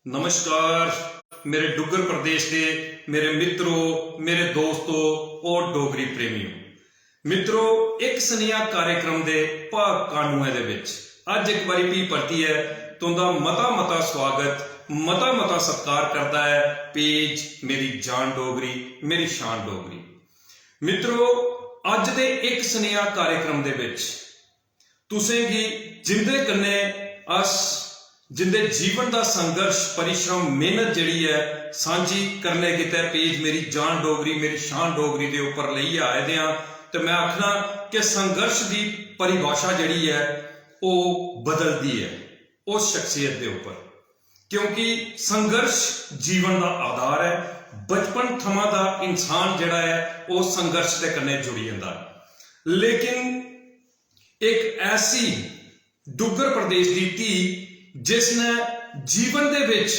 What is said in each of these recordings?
नमस्कार मेरे डुग्गर प्रदेश के मेरे मित्रों, मेरे दोस्तों और डोगरी प्रेमियों। मित्रों, एक स्नेहा कार्यक्रम दे भाग कानूए दे विच अज एक बारी भी भरती है तुंदा मता स्वागत, मता सत्कार करता है पेज मेरी जान डोगरी, मेरी शान डोगरी। मित्रों, अज दे एक स्नेहा कार्यक्रम दे विच तुसें गी जिंदे कन्ने अस जिंदे जीवन का संघर्ष, परिश्रम, मेहनत जिहड़ी है सांझी करने किते पेज मेरी जान डोगरी, मेरी शान डोगरी के उपर लईए आए दे हां। ते मैं आखना कि संघर्ष की परिभाषा जिहड़ी है वो बदलती है उस शख्सियत के उपर, क्योंकि संघर्ष जीवन का आधार है। बचपन थमां दा इंसान जिहड़ा है वो संघर्ष के कन्ने जुड़ी जांदा है। लेकिन एक ऐसी डुग्गर प्रदेश की धी जिसने जीवन दे विच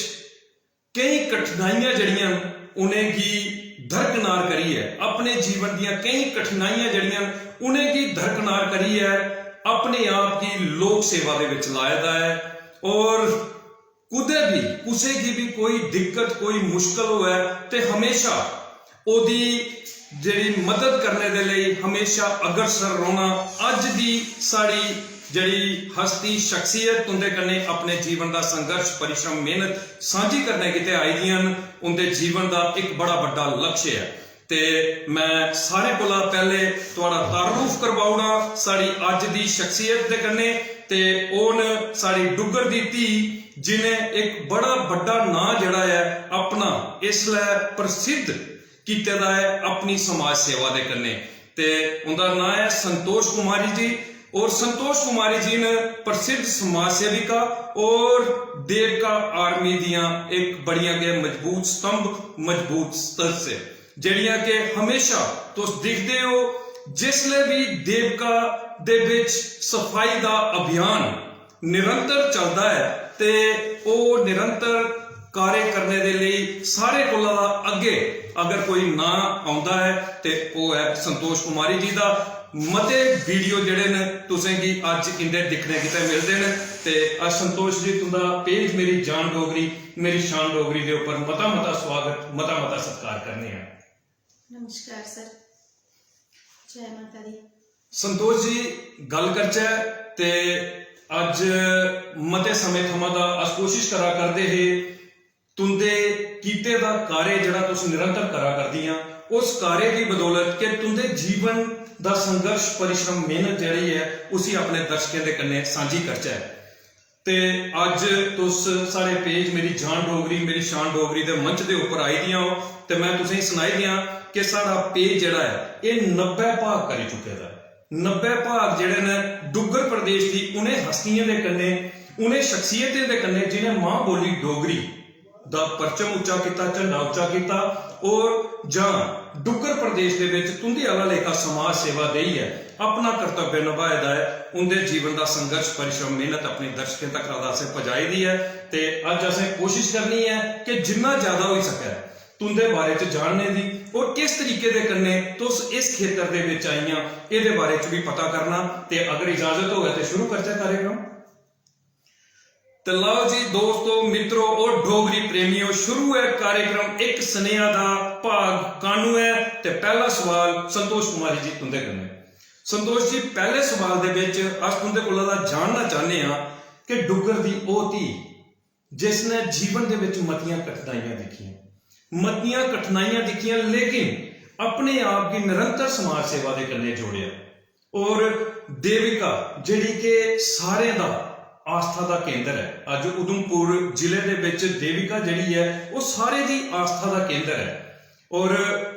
कई कठिनाइयां जड़ियां उन्हें की दरकनार करी है, अपने जीवन दियां कई कठिनाइयां जड़ियां उन्हें की दरकनार करी है, अपने आप की लोक सेवा दे विच लाया है। और कुदे भी कुसे की भी कोई दिक्कत, कोई मुश्किल होए ते हमेशा ओदी जिहड़ी मदद करने दे लई हमेशा अग्रसर रहना। अज दी साड़ी जड़ी हस्ती शख्सियत उनके कन्ने अपने जीवन का संघर्ष, परिश्रम, मेहनत सांझी करने किते आई दियां उनके जीवन का एक बड़ा बड़ा लक्ष्य है। ते मैं सारे कोला पहले तुहाड़ा तारुफ करवाउणा साड़ी अज दी शख्सियत दे कन्ने। ते ओन साड़ी डुग्गर दी धी जिन्हें एक बड़ा बड़ा नां जिहड़ा है अपना इसलै प्रसिद्ध कीते दा है अपनी समाज सेवा दे कन्ने। ते उनका नां है संतोष कुमारी जी। और संतोष कुमारी जी ने प्रसिद्ध समाज सेविका और देवका आर्मी दियां एक बड़ियां के मजबूत स्तंभ, मजबूत सदस्य जड़ियां के हमेशा तुस दिखते हो जिसले भी देवका दे विच सफाई का अभियान निरंतर चलता है ते वो निरंतर कार्य करने दे लिए सारे कोला अगे अगर कोई ना आउंदा है ते वो है संतोष कुमारी जी का। मते वीडियो जिहड़े ने तुसें गी अज इंदे दिखने किते मिलते हैं। ते अज संतोष जी तुंदा पेज मेरी जान डोगरी, मेरी शान डोगरी के उपर मता स्वागत, मता सत्कार करने हैं। नमस्कार सर, जय माता दी। संतोष जी गल करचै ते अज मते समय थमां दा अस कोशिश करा करदे हे तुंदे कीते दा कार्य जिहड़ा तुस निरंतर करा करदियां उस कार्य की बदौलत के तुंदे जीवन दा संघर्ष, परिश्रम, मेहनत जिहड़ी है उसी अपने दर्शकों के कन्ने सांझी करचै। ते अज तुस साढ़े पेज मेरी जान डोगरी, मेरी शान डोगरी दे मंच दे उपर आई दियां हो ते मैं तुसें सनाई दियां कि साड़ा पेज जिहड़ा है ये 90 भाग करी चुके दा है। 90 भाग जिहड़े ने डुग्गर प्रदेश की उन्हें हस्तियों के कन्ने, उन्हें शख्सियतें के कन्ने जिन्हें मां बोली डोगरी दा परचम उच्चा किया, झंडा उच्चा किया और जां डुग्गर प्रदेश के विच तुंदे आला लेखा समाज सेवा देई है अपना कर्तव्य निभाए दा है। उनके जीवन का संघर्ष, परिश्रम, मेहनत अपने दर्शकों तक असें पहुंचाई दी है। ते अज असें कोशिश करनी है कि जिन्ना ज्यादा हो सके तुंदे बारे च जानने दी और किस तरीके दे कन्ने तुस इस खेतर दे विच आईयां इहदे बारे च भी पता करना। ते अगर इजाजत हो तो शुरू करते कार्यक्रम। तो लो जी दोस्तों, मित्रों और डोगरी प्रेमियों, शुरू है कार्यक्रम एक स्नेहा दा भाग कानू है। ते पहला सवाल संतोष कुमारी जी तुंदे कन्ने। संतोष जी, पहले सवाल दे विच अस तुंदे कोला जानना चाहते हैं कि डुग्गर दी ओह धी जिसने जीवन दे विच मतियां कठिनाइयां दिखियां लेकिन अपने आप की निरंतर समाज सेवा के कन्ने जोड़िया। और देविका जिहड़ी के सारे दा आस्था का केंद्र है। अज उधमपुर जिले के विच देविका जिहड़ी है वो सारे दी आस्था का केंद्र है। और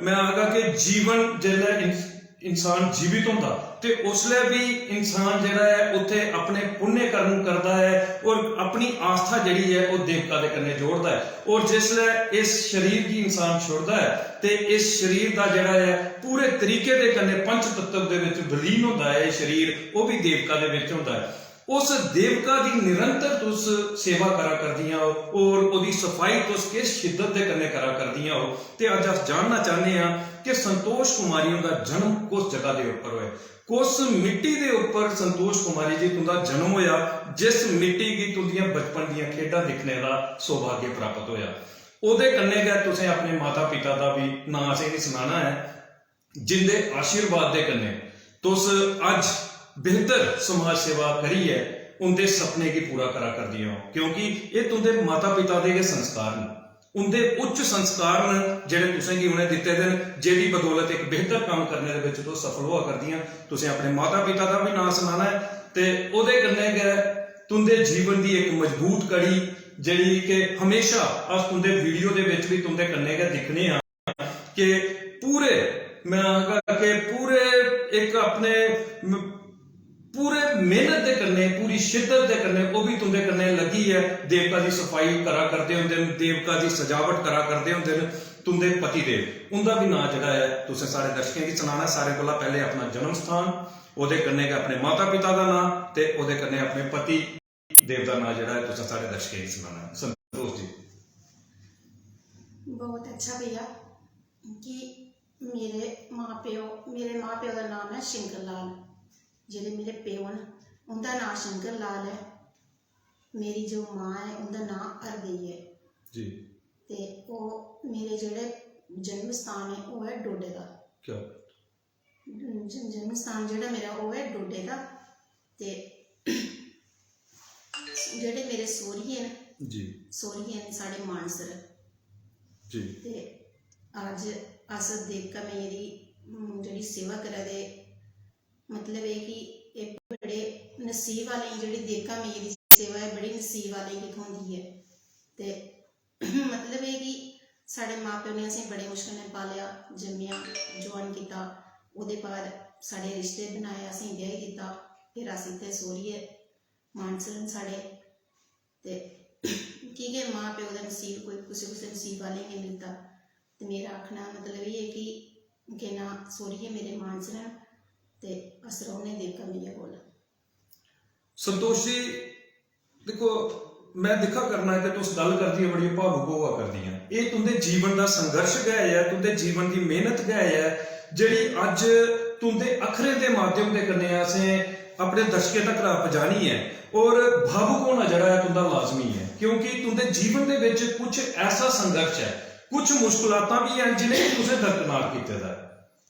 मैं आगा कि जीवन जिहड़ा इंसान जीवित होंदा ते उसले भी इंसान जिहड़ा है उत्थे अपने पुण्य कर्म करता है और अपनी आस्था जिहड़ी है वो देवका दे कन्ने जोड़दा है। और जिसले इस शरीर की इंसान छोड़दा है ते इस शरीर का जिहड़ा है पूरे तरीके दे कन्ने पंच तत्व दे विच विलीन होंदा है। शरीर वो भी देवका दे विच होंदा है। उस देवका की निरंतर तुस सेवा करा करदियां हो और ओदी सफाई तुस किस शिद्दत दे कन्नै करा करदियां हो। ते अज अस जानना चाहते हैं कि संतोष कुमारी दा जन्म किस जगह के उपर होया, किस मिट्टी के उपर संतोष कुमारी जी तुंदा जन्म होया, जिस मिट्टी की तुंदियां बचपन दियां खेडां दिखने का सौभाग्य प्राप्त होया। ओदे कन्नै गै तुसें अपने माता पिता का भी नाम असें सुनाना है, जिंदे आशीर्वाद के कन्नै तुस अज बेहतर समाज सेवा करिए उनके सपने की पूरा करा कर दिया हो, क्योंकि ये तुंदे माता पिता के संस्कार न, उनके उच्च संस्कार न जेडे तुसें की उन्हें दिते दे, जेदी बदौलत एक बेहतर काम करने दे विच तुस सफल हुआ करदियां। तुसें अपने माता पिता का भी नाम सुनाना है ते ओदे कन्नै गै तुंदे जीवन की एक मजबूत कड़ी जेड़ी कि हमेशा अस तुंदे वीडियो दे विच भी तुंदे कन्नै गै दिखने आ कि पूरे मैं आखगा कि पूरे एक अपने पूरे मेहनत के कन्नै पूरी शिद्दत के कन्नै वो भी तुंदे कन्नै लगी है, देवका की सफाई करा करते होंदे, देवका की सजावट करा करते होंदे तुंदे पति देव। उनका भी नाम जिहड़ा है तुसें सारे दर्शकों की सुनाना। सारे कोला पहले अपना जन्म स्थान, ओदे कन्नै अपने माता पिता का नाम ते ओदे कन्नै अपने पति देव का नाम जिहड़ा है तुसें सारे दर्शकों की सुनाना। संतोष जी बहुत अच्छा भैया कि मेरे माँ प्यो का नाम है शंकर लाल, जेडे मेरे प्यो न उनका नाम शंकर लाल है, मेरी जो माँ है उनका नाम हरदेई है जी, ते वो मेरे जेडे जन्म स्थान है वो है डोडे का। क्या जन्म स्थान जेड़ा मेरा वो है डोडे का। ते जेडे मेरे सोहरिये न जी, सोहरिये न साढ़े मानसर जी, ते अज अस देवका मेरी जेड़ी सेवा करा दे, मतलब है कि एक बड़े नसीब वाले जेड़ी देवका मेरी दी सेवा है बड़ी नसीब वाले की थोंदी है। ते मतलब है कि साढ़े माँ प्यो ने असें बड़े मुश्किल ने पालिया, जम्मिया, जवान किया, ओहदे बाद साढ़े रिश्ते बनाए, असें ब्याह किया, फिर अस इत्थे सोहरिये मानसर न साढ़े। ते की के माँ प्यो का नसीब कोई कुछ नसीब वाले नहीं मिलता। तो मेरा आखना मतलब ये है कि ना सोहरिये मेरे मानसर हैं ते अस रौह्ने देवका मैया कोल। संतोष जी देखो, मैं दिखा करना है कि तुस गल करदी है बड़ी भावुक होआ करदी है। ये तुंदे जीवन का संघर्ष गै है, तुंदे जीवन की मेहनत गै है, जिहड़ी अज तुंदे अखरे के माध्यम के कन्नै असें अपने दर्शकों तक पहुंचानी है। और भावुक होना जड़ा है तुंदा लाजमी है, क्योंकि तुंदे जीवन के विच कुछ ऐसा संघर्ष है, कुछ मुश्किलातां भी हैं जिन्हें तुसें दरकिनार कीते दा है।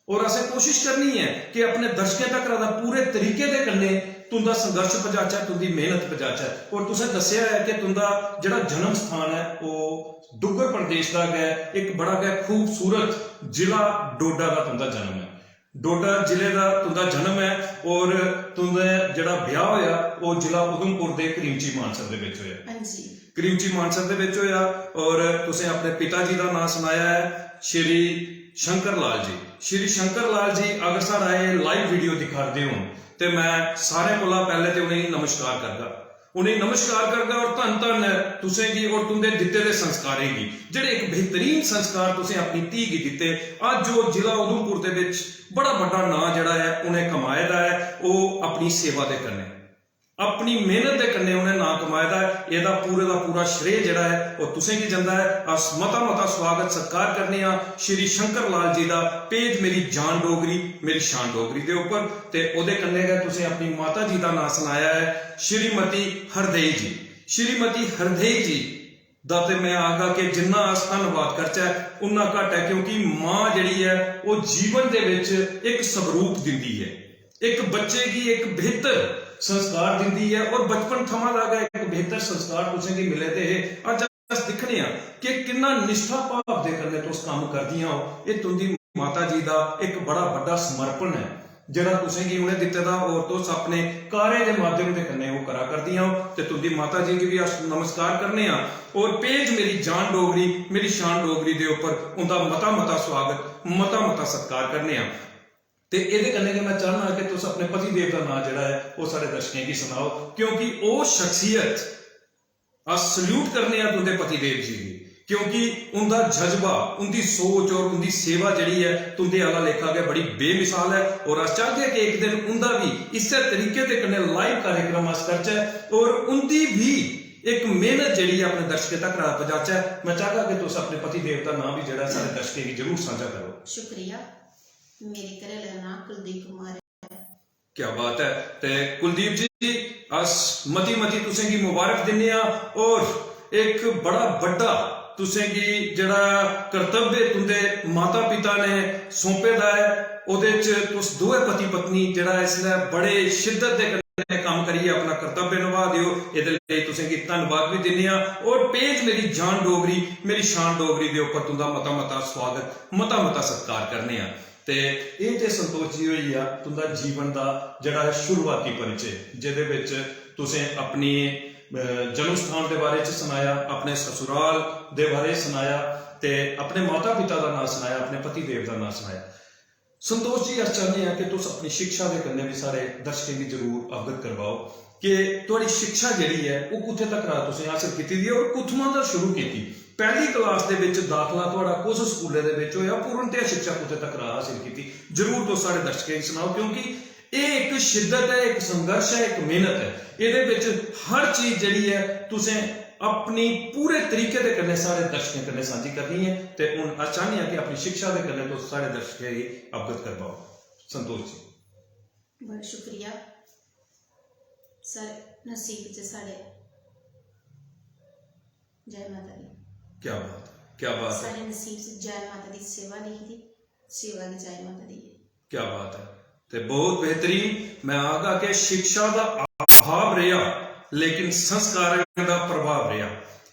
और असें कोशिश करनी है कि अपने दर्शकों तक पूरे तरीके के कन्नै तुंदा संघर्ष पहुंचाचा, तुंदी मेहनत पहुंचाचा। और तुसें दस्सिया है कि तुंदा जिहड़ा जन्म स्थान है वो डुग्गर प्रदेश का है, एक बड़ा गै खूबसूरत जिला डोडा का तुंदा जन्म है। डोडा जिले का तुंदा जन्म है और तुंदा जिहड़ा ब्याह होया वो जिला उधमपुर के करीमची मानसर दे विच होया। हाँ जी, करीमची मानसर दे विच होया। और तुसें अपने पिता जी का नाम सुनाया है श्री शंकर लाल जी। श्री शंकर लाल जी अगर साड़ा ये लाइव वीडियो दिखाते हो तो मैं सारे कोला पहले तो उन्हें नमस्कार करगा, उन्हें नमस्कार करगा और धन धन तुसें गी और तुंदे दिते दे संस्कारें गी, जेडे एक बेहतरीन संस्कार तुसें अपनी धी गी दिते। अज जो जिला उधमपुर दे विच बड़ा बड़ा नाम जिहड़ा है उन्हें कमाए दा है, वो अपनी सेवा दे कन्नै अपनी मेहनत के कन्नै उन्हें नाम कमाए दा है। ਇਹਦਾ पूरे का पूरा श्रेय जिहड़ा है वो तुसें की जांदा है। अस मता मता स्वागत सत्कार करने श्री शंकर लाल जी का पेज मेरी जान डोगरी मेरी शान डोगरी के उपर। ते ओदे कन्नै गै तुसें अपनी माता जी का नाम सुनाया है श्रीमती हरदेई जी। श्रीमती हरदेई जी दा ते मैं आखगा कि जिन्ना अस धन्नवाद करचै उन्ना घट है, क्योंकि मां जिहड़ी है वो जीवन दे विच एक स्वरूप दिंदी है, एक बच्चे की एक बेहतर संस्कार दिंदी है। और बचपन थमां दा एक बेहतर संस्कार तुसें गी मिले ते अज अस दिखने कि किन्ना निष्ठा भाव दे कन्नै तुस काम करदियां हो। ये तुंदी माता जी का एक बड़ा बड़ा समर्पण है जिहड़ा तुसें गी उन्हें दित्ते दा, और तुस अपने कार्य के माध्यम के कन्नै वो करा करदियां हो। ते तुंदी माता जी की भी अस नमस्कार करने और पेज मेरी जान डोगरी मेरी शान डोगरी के उपर उनका मता मता स्वागत मता मता सत्कार करने। ते इहदे कन्नै कि मैं चाहना कि तुस अपने पति देव का नाम जिहड़ा है वो सारे दर्शकों की सुनाओ, क्योंकि वो शख्सियत अस सल्यूट करने तुंदे पति देव जी की, क्योंकि उनका जज्बा, उनकी सोच और उनकी सेवा जिहड़ी है तुंदे आला लेखा गया बड़ी बेमिसाल है। और अस चाहते हैं कि एक दिन उनका भी इस तरीके के कन्नै लाइव कार्यक्रम अस करचै और उनकी भी एक मेहनत जिहड़ी है अपने दर्शकों तक पहुंचाचै। मैं चाहता कि तुस अपने पति देव का नाम भी जिहड़ा सारे दर्शकों की जरूर साझा करो। शुक्रिया। मेरे घरे दा नाम कुलदीप कुमार है। क्या बात है। ते कुलदीप जी अस मती मती तुसें गी मुबारक दिन्ने आ और एक बड़ा बड्डा तुसें गी जेड़ा कर्तव्य तुंदे माता पिता ने सौंपे दा है ओदे च तुस दोए पति पत्नी जेड़ा इसलै बड़े शिद्दत दे कन्नै काम करियै अपना कर्तव्य निभा दिओ। इहदे लेई तुसें गी धन्नवाद भी दिन्ने आ और पेज मेरी जान डोगरी मेरी शान डोगरी दे उप्पर तुंदा मता मता स्वागत मता मता सत्कार करने आ। ते ये जे संतोष जी होई आ तुंदा जीवन दा जेड़ा है शुरुआती परिचय जिहदे विच तुसें अपनी जन्म स्थान के बारे च सुनाया, अपने ससुराल के बारे सुनाया, ते अपने माता पिता का नाम सुनाया, अपने पति देव का नाम सुनाया। संतोष जी अस चाहते हैं कि तुस अपनी शिक्षा के कन्नै भी सारे दर्शकों की जरूर अवगत करवाओ कि तुहाड़ी शिक्षा जिहड़ी है वो कुत्थे तक तुसें हासिल कीती दी और कुत्थों दा शुरू कीती। पहली क्लास दे विच दाखला तुहाड़ा कुस स्कूले दे विच होया, पूर्णतया शिक्षा कुत्थे तक हासिल कीती, जरूर तुस सारे दर्शकों की सुनाओ। क्योंकि ये एक शिद्दत है, एक संघर्ष है, एक मेहनत है। इहदे विच हर चीज जिहड़ी है तुसें अपनी पूरे तरीके दे कन्नै सारे दर्शकों कन्नै सांझी करनी है। ते हुण अस चाहने हैं कि अपनी शिक्षा दे कन्नै तुस सारे दर्शकों गी अवगत करवाओ। संतोष जी बड़ा शुक्रिया सर। नसीब च साढ़े जय माता दी। क्या बात है, क्या बात है। सारे नसीब से जय माता दी सेवा लिखी थी, सेवा की जय माता दी। क्या बात है। ते बहुत बेहतरीन। मैं आगा कि शिक्षा का अभाव रहा लेकिन संस्कारों का प्रभाव रहा।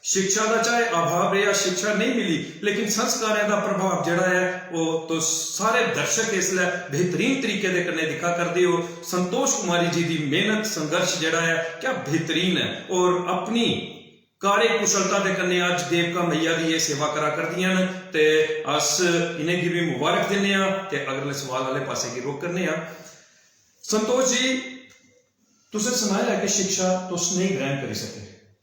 शिक्षा का चाहे अभाव रहा, शिक्षा नहीं मिली लेकिन संस्कारों का प्रभाव जड़ा है वो तो सारे दर्शक इसलिए बेहतरीन तरीके दे कन्नै दिखा करते हो। संतोष कुमारी जी की मेहनत संघर्ष जड़ा है क्या बेहतरीन है और अपनी कार्य कुशलता के कन्नै अज देवका मैया की ये सेवा करा करदियां न। ते अस इन्हें की भी मुबारक दिन्ने आ ते अगले सवाल वाले पासे की रुख करने आ। संतोष जी तुसें सुनाया कि शिक्षा तुस नहीं ग्रहण करी सके,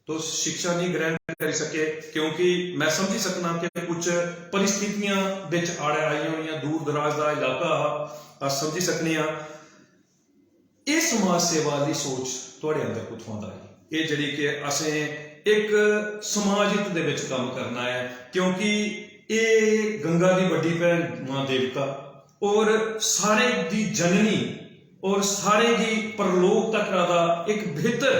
तो शिक्षा नहीं ग्रहण कर सके क्योंकि मैं समझी सकना कि कुछ परिस्थितियां विच आड़े आई हुई, दूर दराज का इलाका हा, समझी सकने आ। ये समाज सेवा की सोच तुहाडे अंदर कुत्थों दा आई? ये जिहड़ी कि असें एक समाज हित दे विच काम करना है क्योंकि ये गंगा की बड़ी भैन मां देवका और सारे दी जननी और सारे की परलोक तक का एक बेहतर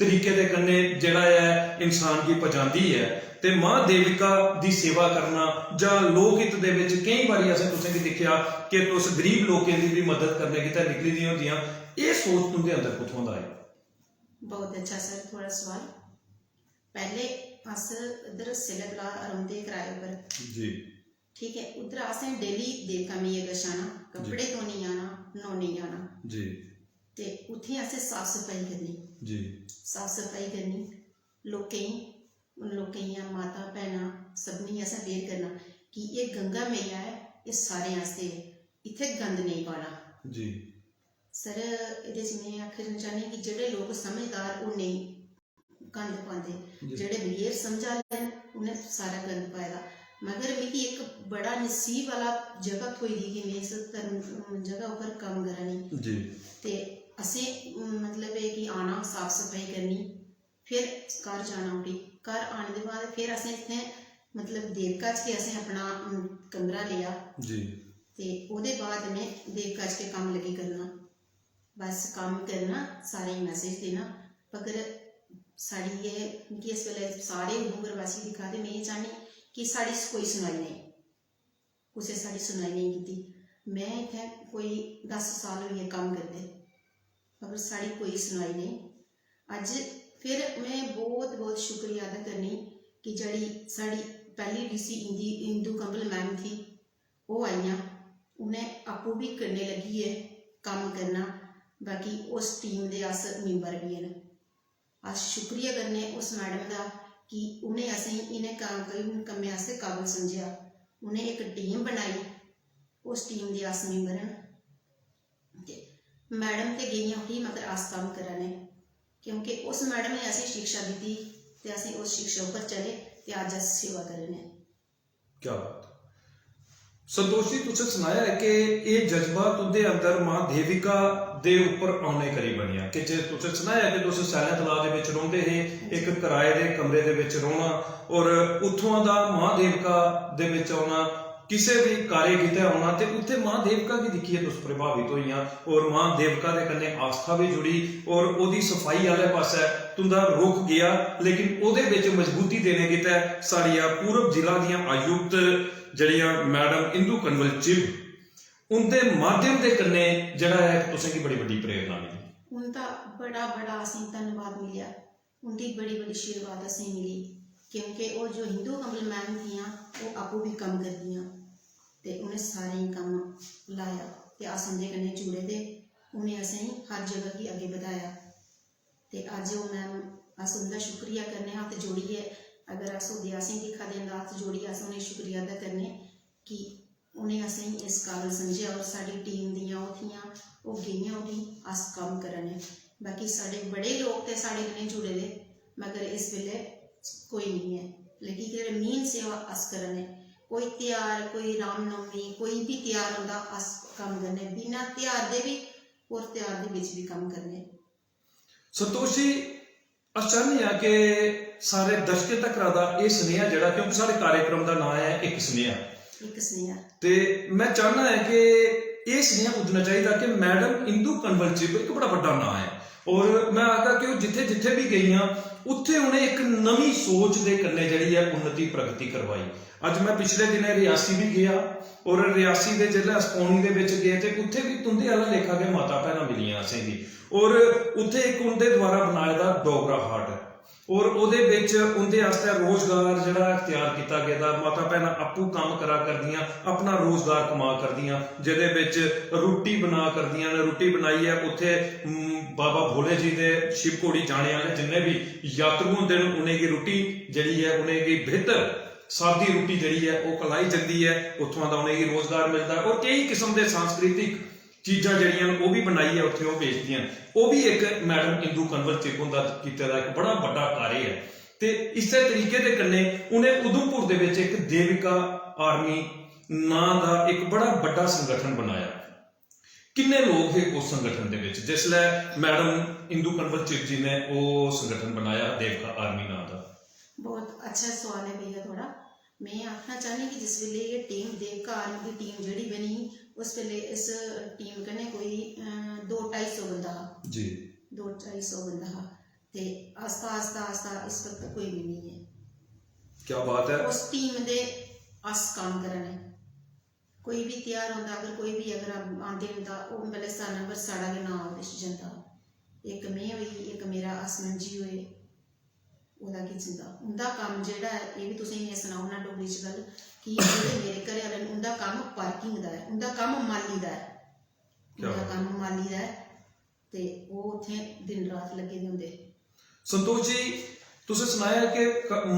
तरीके दे कन्नै जिहड़ा है इंसान की पहुंचाती है। ते मां देविका की सेवा करना जां लोक हित दे विच कई बारी असें तुसें भी देखिया कि तुस गरीब लोकें की भी मदद करने की तां निकली दी होंदियां। ये सोच तुंदे अंदर कुत्थों दा आई? बहुत अच्छा सर थोड़ा सवाल। पहले अस इधर सिलगला रौंदे किराए पर जी, ठीक है। उधर असें डेली देवका मैया कश आना, कपड़े धोने आना, न्हौने आना जी, ते उत्थे असें साफ सफाई करनी जी, साफ सफाई करनी। लोकें माता भैनां सबनी असें बेर करना कि ये गंगा मैया है, ये सारे आस्ते है, इत्थे गंद नहीं पाना जी। सर इहदे च मैं आखना चाहनी कि जेहड़े लोग समझदार वो नहीं गंद पाते, जेहड़े बगैर समझा लैन उन्हें सारा गंद पाएगा। मगर मिगी एक बड़ा नसीब वाला जगह थ्होई दी कि मैं इस जगह पर कम करानी जी। ते असें मतलब है कि आना, साफ सफाई करनी, फिर घर जाना उठी। घर आने के बाद फिर असें इत्थे मतलब देवका च असें अपना कमरा लिया जी ते ओहदे बाद में देवका च के कम लगी करना। बस काम करना, सारे मैसेज देना। मगर साड़ी ये मिगी इस वेले सारे उधमपुर वासी दिखा दे, मैं ये चाहनी कि साड़ी कोई सुनाई नहीं, कुछ साड़ी सुनाई नहीं की। मैं इतने कोई 10 साल हुए काम करते मगर साड़ी कोई सुनाई नहीं। अज फिर मैं बहुत बहुत शुक्रिया अदा करनी कि जड़ी साड़ी पहली डीसी इंदू कंवल मैम थी, वो आईया, उन्हें आपू भी करने लगी है काम करना। बाकी उस टीम के अस मैंबर भी हैं। अस शुक्रिया करने उस मैडम का कि उन्हें असें इन्हें कम्में आस्ते काबल समझिया, उन्हें एक टीम बनाई, उस टीम के अस मैंबर हैं। मैडम तो गई ही मगर अस काम कराने क्योंकि उस मैडम ने असें शिक्षा दी ਤੇ ਅਸੀਂ ਉਸ ਸਿੱਖਿਆ ਉੱਪਰ ਚੱਲੇ ਤੇ ਅੱਜ ਅਸੀਂ ਸੇਵਾ ਕਰ ਰਹੇ ਹਾਂ। क्या बात है। संतोष जी, तुसें सुनाया है कि ये जज्बा तुंदे अंदर मां देविका दे उपर आने करी बनिया कि जे तुसें सुनाया कि तुस सैला तलाऽ दे विच रहिंदे हे, एक किराए दे कमरे दे विच रौहना और उत्थों दा मां देविका दे विच आउणा, किसी भी कार्य किते आउणा ते उत्थे मां देविका गी दिक्खिए तुस प्रभावित होईयां और मां देविका दे कन्नै आस्था भी जुड़ी और ओदी सफाई आले पासे तुंदा रुक गया, लेकिन ओदे विच मजबूती देने गितै साड़ियां पूर्व जिला दियां आयुक्त जड़ियां मैडम इंदू कंवल चिब उनके माध्यम के कन्ने जड़ा है तुसें की बड़ी बड़ी प्रेरणा मिली। उनका बड़ा बड़ा असें धन्यवाद मिलिया, उनकी बड़ी बड़ी आशीर्वाद असें मिली क्योंकि वो जो हिंदू कंवल मैम थियां वो आपू भी कम कर दियां ते उन्हें सारे ही कम लाया ते अस उनके कन्ने जुड़े दे, उन्हें असें हर जगह की आगे बढ़ाया ते अज वो मैम अस उनका शुक्रिया करने हाथ जोड़िए, अगर अस असें दिखा दें हाथ जोड़िए अस उन्हें शुक्रिया अदा करने कि उन्हें असें इस काबल समझिया और साड़ी टीम दियां ओह थियां वो गेइयां उठी अस कम करने। बाकी साढ़े बड़े लोग ते साढ़े कन्नै जुड़े दे मगर इस वेले कोई नहीं है, लेकिन जेह्ड़े मेन सेवा अस करने, कोई त्यार कोई रामनवमी कोई भी त्यार होंदा अस कम करने, बिना त्यार दे भी और त्यार दे बिच भी कम करने। संतोष जी, अस चाहते हैं कि सारे दर्शकों तक दा ये स्नेहा जड़ा, क्योंकि सारे कार्यक्रम का नाम है एक स्नेहा ते मैं चाहना है कि ये स्नेहा पुजना चाहिए कि मैडम इंदू कंवल चिब एक बड़ा बड़ा नाम है और मैं आखा कि जिथे जिथे भी गई उत्थे उन्हें एक नवी सोच के कन्ने जड़ी है उन्नति प्रगति करवाई। अज मैं पिछले दिन रियासी भी गया और रियासी के जिले अस्पौनी के गए थे, उत्थे भी तुंदे आला लेखा के माता भैन मिलियां असें भी और उत्थे एक उनके द्वारा बनाया दा डोगरा हाट और उहदे विच उनके वास्ते रोजगार जिहड़ा इख्तियार किया गया, माता भैन आपू काम करा करदियां, अपना रोजगार कमा करदियां, जिहदे विच रोटी बना करदियां ने, रोटी बनाई है उत्थे बाबा भोले जी दे शिव घोड़ी जाने वाले जिन्ने भी यात्रु होंदे ने उन्हें की रोटी जिहड़ी है उन्हें की बेहतर सादी रोटी जिहड़ी है वो खलाई जाती है, उत्थों दा उन्हें की रोजगार मिलता है और कई किस्म के सांस्कृतिक चीज़ां जड़ियां वो भी बनाई है उत्थे वो बेचदियां, वो भी एक मैडम इंदू कंवल चिब हुंदा कीते दा एक बड़ा बड़ा कार्य है। ते इस तरीके दे कन्ने उन्हें उधमपुर दे विच एक देविका आर्मी नां दा एक बड़ा बड़ा संगठन बनाया। किन्ने लोग है उस संगठन दे विच जिसलै मैडम इंदू कंवल चिब जी ने वो संगठन बनाया देविका आर्मी नां दा? बहुत अच्छा सवाल है भैया थोड़ा। मैं आखना चाहनी कि जिस वेले ये टीम देविका आर्मी की टीम जड़ी बनी उस वेले इस टीम कन्नै कोई 200-250 बंदा हा जी, 200-250 बंदा हा ते आस्ता आस्ता आस्ता इस वक्त कोई भी नहीं है। क्या बात है। उस टीम दे अस काम करने, कोई भी तैयार होंदा अगर कोई भी अगर आंदे होंदा वो पहले सारा नंबर साड़ा के नाम ओहदे च जंदा, एक मैं होई एक मेरा हसबैंड जी होए ओहदा की जंदा। उनका काम जेहड़ा है ये भी तुसें मैं सनाउना डोगरी च गल कि जेहड़े मेरे घरे वाले ने उनका काम पार्किंग दा है, उनका काम माली दा है, उनका काम माली दा है ते वो उत्थे दिन रात लगे दे हुंदे। संतोष जी, तुसें सुनाया कि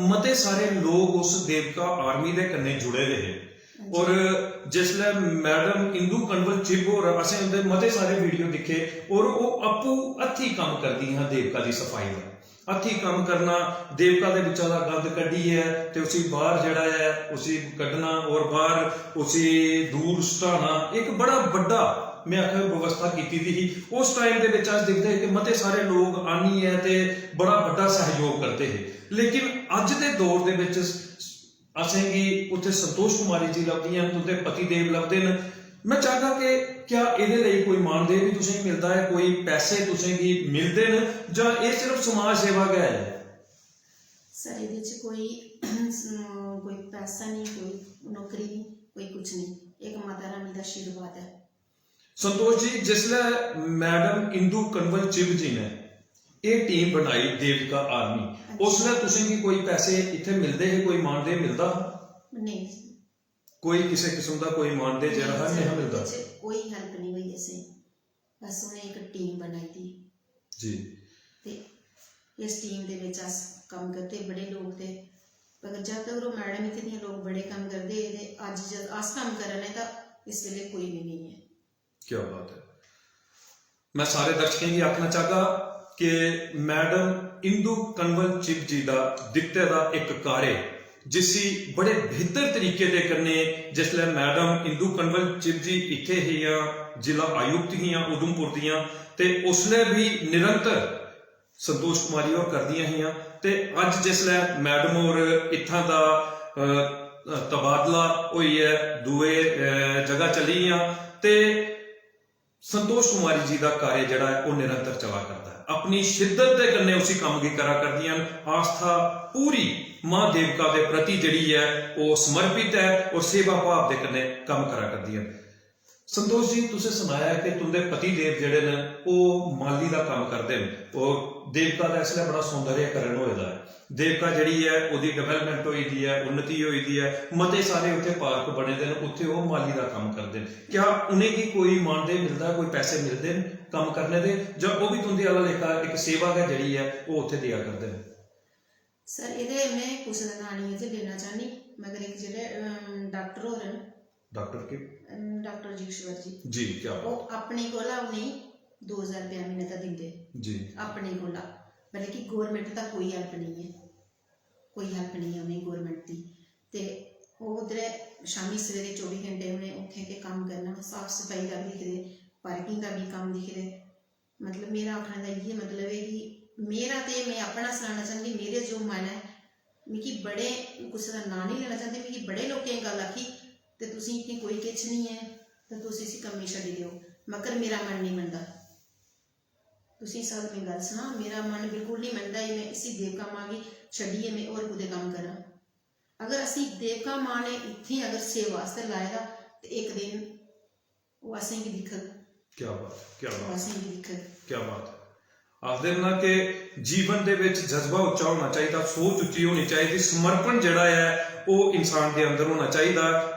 मते सारे लोग उस देविका आर्मी दे कन्ने जुड़े दे हे और जिसलै मैडम इंदू कंवल चिब होर असें उंदे मते सारे वीडियो दिखे और वो आपू हत्थी काम करदी हैं देविका की सफाई का, हत्थी काम करना, देविका दे विचा दा गंद कड्ढिए ते उसी बाहर जड़ा है उसी कड्ढना और बाहर उसी दूर सुटाना, एक बड़ा बड़ा मैं आखिर व्यवस्था की थी। उस टाइम के दिखते कि मते सारे लोग आनी है ते बड़ा बड़ा सहयोग करते हैं, लेकिन अज के दौर के असेंगी उत्थे संतोष कुमारी जी लभदियां, उनके पति देव लभदे हैं। मैं चाहता कि क्या ये कोई मानदेय भी तुसें मिलता है, कोई पैसे तुसें की मिलते हैं जां ये सिर्फ समाज सेवा का है? सर ये कोई पैसा नहीं, कोई नौकरी नहीं, कोई कुछ नहीं, एक माता रानी का आशीर्वाद है। संतोष जी, जिसलै मैडम इंदू कंवल चिब जी ने ये टीम बनाई देविका आर्मी, उसलै तुसें की कोई पैसे इत्थे मिलते हैं, कोई मानदेय मिलता? नहीं, कोई किसी किस्म का कोई मानदेय जरा नहीं मिलता, कोई हेल्प नहीं हुई ऐसे, बस उन्हें एक टीम बनाई थी जी ते इस टीम दे विच अस काम करते बड़े लोग थे, पर जब तक वो मैडम इत्थे दियां लोग बड़े काम करते ते अज जब अस काम करने तो इस वेले कोई भी नहीं है। क्या बात है। मैं सारे दर्शकों की आखना चाहता कि मैडम इंदू कंवल चिब जी का दिते का एक कार्य जिसी बड़े बेहतर तरीके दे कन्ने जिसले मैडम इंदू कंवल चिब जी इत्थे ही जिला आयुक्त ही उधमपुर दियां ते उसले भी निरंतर संतोष कुमारी और करदियां ही ते अज जिसले मैडम और इत्थां दा तबादला हुई है दूए जगह चली ते संतोष कुमारी जी का कार्य जड़ा है वो निरंतर चला करता है अपनी शिद्दत के कन्ने उसी काम की करा करदियां आस्था पूरी मां देवका के प्रति जड़ी है वो समर्पित है और सेवा भाव के कन्ने काम करा करदियां संतोष जी तुसें सुनाया कि तुंदे पति देव जड़े ने वो माली का काम करते हैं और देवका का इसलिए बड़ा सौंदर्यकरण होएदा है देवका जड़ी है उसकी डेवलपमेंट हुई दी है उन्नति हुई दी है मते सारे उत्थे पार्क बने दे उत्थे वो माली का काम करते हैं क्या उन्हें की कोई मानदेय मिलता कोई पैसे मिलते हैं काम करने दे जो वो भी तुंदे वाला लेखा एक सेवा है जड़ी है वो उत्थे दिया करते हैं सर ये मैं कुछ नानी इसे लेना चाहनी मगर एक जेडे डॉक्टर हो रहे डॉक्टर के डॉक्टर जीश्वर जी क्या वो अपने कोला नहीं 2000 रुपया महीने का दिंदे जी अपने कोला मतलब कि गवर्नमेंट का कोई हेल्प नहीं है उन्हें गवर्नमेंट की ते वो उधर शामी सवेरे 24 घंटे उन्हें उठे के काम करना साफ सफाई का भी लिखते पार्किंग का भी काम लिखते मतलब मेरा आखने का ये मतलब है कि मेरा तो मैं अपना सनाना चाहती मेरे जो मन है मिगी बड़े कुछ का नाम नहीं लेना चाहते मिगी बड़े लोगों ने गल आखी तो तुसी इतनी कोई किच नहीं है तो तुसी इसी कमी छड्डी दिओ मगर मेरा मन नहीं मनता तुसी सब में गल सुना मेरा मन बिल्कुल नहीं मनता मैं इसी देवका मां की छड्डिए मैं और कुछ काम करा अगर असी देवका मां ने इतनी अगर सेवा वास्ते लाया तो एक दिन वो असें की दिक्कत क्या बात आखदे ना कि जीवन दे विच जज्बा उच्चा होना चाहिए सोच उच्ची होनी चाहिए समर्पण जड़ा है वो इंसान के अंदर होना चाहिए